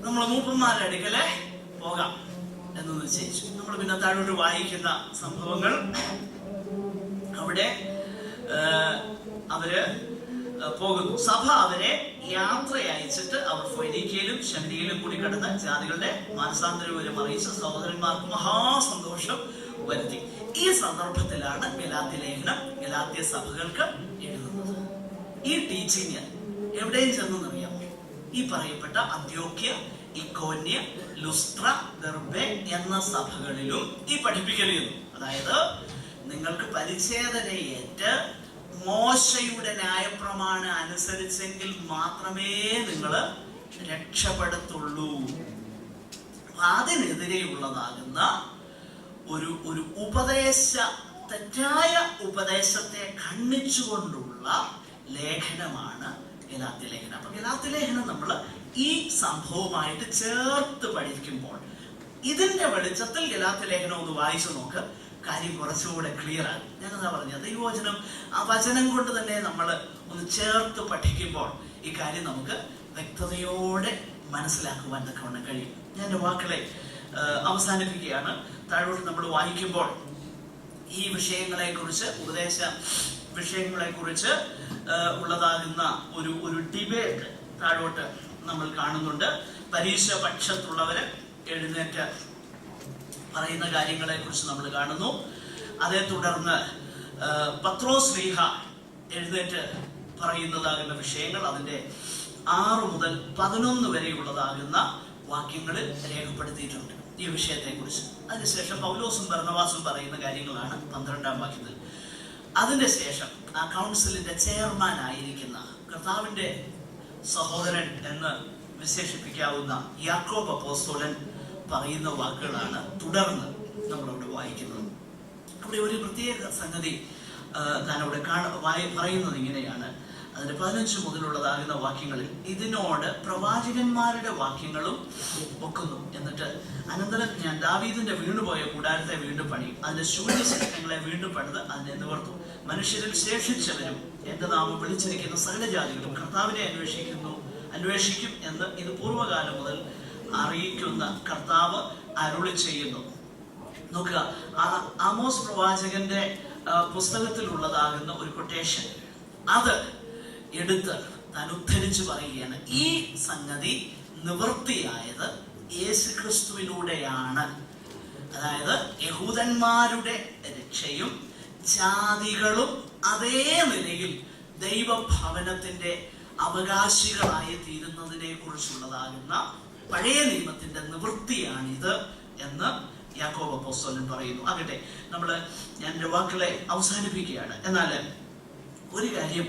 നമ്മൾ മൂപ്പന്മാരുടെ അടുക്കല് പോകാം എന്ന് നിശ്ചയിച്ചു. നമ്മൾ പിന്നെ താഴോട്ട് വായിക്കുന്ന സംഭവങ്ങൾ, അവിടെ അവര് പോകുന്നു. സഭ അവരെ യാത്ര അയച്ചിട്ട് അവർ ഫെനീക്കയിലും ശമരിയയിലും കൂടി കടന്ന് ജാതികളുടെ മാനസാന്തരവും അറിയിച്ച സഹോദരന്മാർക്ക് മഹാസന്തോഷം വരുത്തി. ഈ സന്ദർഭത്തിലാണ് ഗലാത്യ ലേഖനം ഗലാത്യ സഭകൾക്ക് എഴുതുന്നത്. ഈ ടീച്ചിങ് എവിടെയും ചെന്നറിയാമോ? ഈ പറയപ്പെട്ട അന്ത്യോക്യ, ഇക്കോന്യ, ലുസ്ട്ര, ദെർബെ എന്ന സഭകളിലും ഈ പഠിപ്പിക്കലിരുന്നു. അതായത് നിങ്ങൾക്ക് പരിച്ഛേദനയേറ്റ് മോശയുടെ ന്യായപ്രമാണം അനുസരിച്ചെങ്കിൽ മാത്രമേ നിങ്ങൾ രക്ഷപ്പെടത്തുള്ളൂ. അതിനെതിരെയുള്ളതാകുന്ന ഒരു തെറ്റായ ഉപദേശത്തെ ഖണ്ഡിച്ചുകൊണ്ടുള്ള ലേഖനമാണ് ഗലാത്യ ലേഖനം. അപ്പൊ ഗലാത്യ ലേഖനം നമ്മൾ ഈ സംഭവമായിട്ട് ചേർത്ത് പഠിക്കുമ്പോൾ ഇതിന്റെ വെളിച്ചത്തിൽ ഗലാത്യ ലേഖനം ഒന്ന് വായിച്ചു നോക്ക്, കാര്യം കുറച്ചുകൂടെ ക്ലിയർ ആകും. ഞാനെന്താ പറഞ്ഞത്, ദൈവവചനം ആ വചനം കൊണ്ട് തന്നെ നമ്മൾ ഒന്ന് ചേർത്ത് പഠിക്കുമ്പോൾ ഈ കാര്യം നമുക്ക് വ്യക്തതയോടെ മനസ്സിലാക്കുവാൻ തക്കവണ്ണം കഴിയും. ഞാൻ എൻ്റെ വാക്കുകളെ അവസാനിപ്പിക്കുകയാണ്. താഴോട്ട് നമ്മൾ വായിക്കുമ്പോൾ ഈ വിഷയങ്ങളെക്കുറിച്ച്, ഉപദേശ വിഷയങ്ങളെക്കുറിച്ച് ഉള്ളതാകുന്ന ഒരു ഡിബേറ്റ് താഴോട്ട് നമ്മൾ കാണുന്നുണ്ട്. പരീക്ഷ പക്ഷത്തുള്ളവര് എഴുന്നേറ്റ് പറയുന്ന കാര്യങ്ങളെ കുറിച്ച് നമ്മൾ കാണുന്നു. അതേ തുടർന്ന് പത്രോസ്ലീഹ എഴുന്നേറ്റ് പറയുന്നതാകുന്ന വിഷയങ്ങൾ അതിന്റെ 6 മുതൽ 11 വരെയുള്ളതാകുന്ന വാക്യങ്ങളിൽ രേഖപ്പെടുത്തിയിട്ടുണ്ട് ഈ വിഷയത്തെ കുറിച്ച്. അതിനുശേഷം പൗലോസും ബർന്നബാസും പറയുന്ന കാര്യങ്ങളാണ് 12-ാം വാക്യത്തിൽ. അതിന്റെ ശേഷം ആ കൗൺസിലിന്റെ ചെയർമാൻ ആയിരിക്കുന്ന കർത്താവിന്റെ സഹോദരൻ എന്ന് വിശേഷിപ്പിക്കാവുന്ന യാക്കോബ് അപ്പോസ്തലൻ പറയുന്ന വാക്കുകളാണ് തുടർന്ന് നമ്മളവിടെ വായിക്കുന്നത്. അവിടെ ഒരു പ്രത്യേക സംഗതി താൻ അവിടെ പറയുന്നത് ഇങ്ങനെയാണ്. അതിന്റെ 15 മുതലുള്ളതാകുന്ന വാക്യങ്ങളിൽ ഇതിനോട് പ്രവാചകന്മാരുടെ വാക്യങ്ങളും ഒക്കുന്നു. എന്നിട്ട് അനന്തരം ഞാൻ ദാവീദിന്റെ വീണുപോയ കൂടാരത്തെ വീണ്ടും പണിയും, അതിന്റെ ശൂന്യശിഖരങ്ങളെ വീണ്ടും പണിത് അതിനെ നിവർത്തും. മനുഷ്യരിൽ ശേഷിച്ചവരും എന്റെ നാമം വിളിച്ചിരിക്കുന്ന സകല ജാതികളും കർത്താവിനെ അന്വേഷിക്കും എന്ന് ഇത് പൂർവ്വകാലം മുതൽ അറിയിക്കുന്ന കർത്താവ് അരുളി ചെയ്യുന്നു. നോക്കുക, ആമോസ് പ്രവാചകന്റെ പുസ്തകത്തിലുള്ളതാകുന്ന ഒരു കൊട്ടേഷൻ അത് എടുത്ത് താൻ ഉദ്ധരിച്ചു പറയുകയാണ്, ഈ സംഗതി നിവൃത്തിയായത് യേശുക്രിസ്തുവിലൂടെയാണ്. അതായത് യഹൂദന്മാരുടെ രക്ഷയും ജാതികളും അതേ നിലയിൽ ദൈവഭവനത്തിന്റെ അവകാശികളായി തീരുന്നതിനെ കുറിച്ചുള്ളതാകുന്ന പഴയ നിയമത്തിന്റെ നിവൃത്തിയാണിത് എന്ന് യാക്കോബ് അപ്പോസ്തലൻ പറയുന്നു. ആകട്ടെ, ഞാൻ എൻ്റെ വാക്കുകളെ അവസാനിപ്പിക്കുകയാണ്. എന്നാൽ ഒരു കാര്യം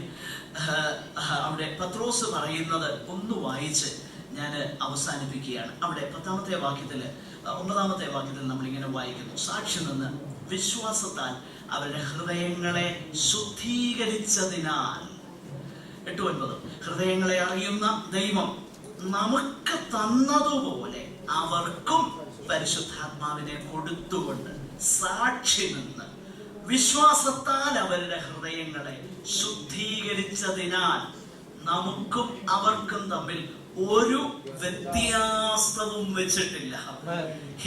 അവിടെ പത്രോസ് പറയുന്നത് ഒന്ന് വായിച്ച് ഞാൻ അവസാനിപ്പിക്കുകയാണ്. അവിടെ 10-ാമത്തെ വാക്യത്തിൽ 9-ാമത്തെ വാക്യത്തിൽ നമ്മളിങ്ങനെ വായിക്കുന്നു, സാക്ഷി നിന്ന് വിശ്വാസത്താൽ അവരുടെ ഹൃദയങ്ങളെ ശുദ്ധീകരിച്ചതിനാൽ. 8-9 ഹൃദയങ്ങളെ അറിയുന്ന ദൈവം നമുക്ക് തന്നതുപോലെ അവർക്കും പരിശുദ്ധാത്മാവിനെ കൊടുത്തുകൊണ്ട് സാക്ഷി നിന്ന് വിശ്വാസത്താൽ അവരുടെ ഹൃദയങ്ങളെ ശുദ്ധീകരിച്ചതിനാൽ നമുക്കും അവർക്കും തമ്മിൽ ഒരു വ്യത്യാസവും വെച്ചിട്ടില്ല.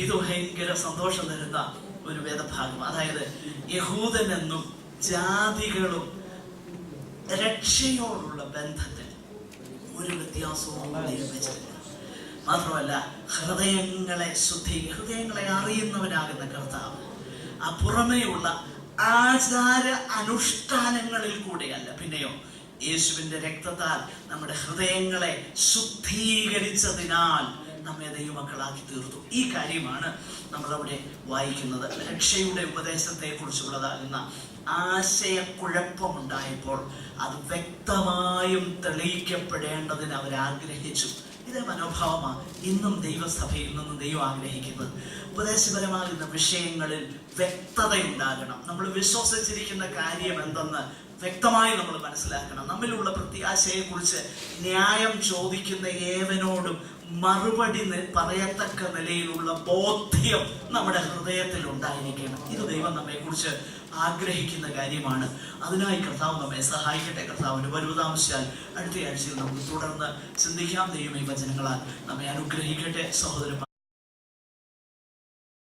ഇത് ഭയങ്കര സന്തോഷം തരുന്ന ഒരു വേദഭാഗം. അതായത് യഹൂദനെന്നും ജാതികളും രക്ഷയോടുള്ള ബന്ധത്തിൽ ഒരു വ്യത്യാസവും വെച്ചിട്ടില്ല. മാത്രമല്ല, ഹൃദയങ്ങളെ അറിയുന്നവനാകുന്ന കർത്താവ് ആ പുറമേയുള്ള ആചാര അനുഷ്ഠാനങ്ങളിൽ കൂടെയല്ല, പിന്നെയോ യേശുവിന്റെ രക്തത്താൽ നമ്മുടെ ഹൃദയങ്ങളെ ശുദ്ധീകരിച്ചതിനാൽ നമ്മെ ദൈവമക്കളാക്കി തീർത്തു. ഈ കാര്യമാണ് നമ്മളവിടെ വായിക്കുന്നത്. രക്ഷയുടെ ഉപദേശത്തെ കുറിച്ചുള്ളതാകുന്ന ആശയക്കുഴപ്പമുണ്ടായപ്പോൾ അത് വ്യക്തമായും തെളിയിക്കപ്പെടേണ്ടതിന് അവരാഗ്രഹിച്ചു. ഇതേ മനോഭാവമാണ് ഇന്നും ദൈവസഭയിൽ നിന്ന് ദൈവം ആഗ്രഹിക്കുന്നത്. ഉപദേശപരമാകുന്ന വിഷയങ്ങളിൽ വ്യക്തതയുണ്ടാകണം. നമ്മൾ വിശ്വസിച്ചിരിക്കുന്ന കാര്യം എന്തെന്ന് വ്യക്തമായി നമ്മൾ മനസ്സിലാക്കണം. നമ്മിലുള്ള പ്രത്യാശയെക്കുറിച്ച് ന്യായം ചോദിക്കുന്ന ഏവനോടും മറുപടി പറയത്തക്ക നിലയിലുള്ള ബോധ്യം നമ്മുടെ ഹൃദയത്തിൽ ഉണ്ടായിരിക്കണം. ഇത് ദൈവം നമ്മെക്കുറിച്ച് ആഗ്രഹിക്കുന്ന കാര്യമാണ്. അതിനായി കർത്താവ് നമ്മെ സഹായിക്കട്ടെ. കർത്താവിന് വരുവതാമസിച്ചാൽ അടുത്ത ആഴ്ചയിൽ നമുക്ക് തുടർന്ന് ചിന്തിക്കാം. ദൈവം ഈ വചനങ്ങളാൽ നമ്മെ അനുഗ്രഹിക്കട്ടെ. സഹോദരന്മാർ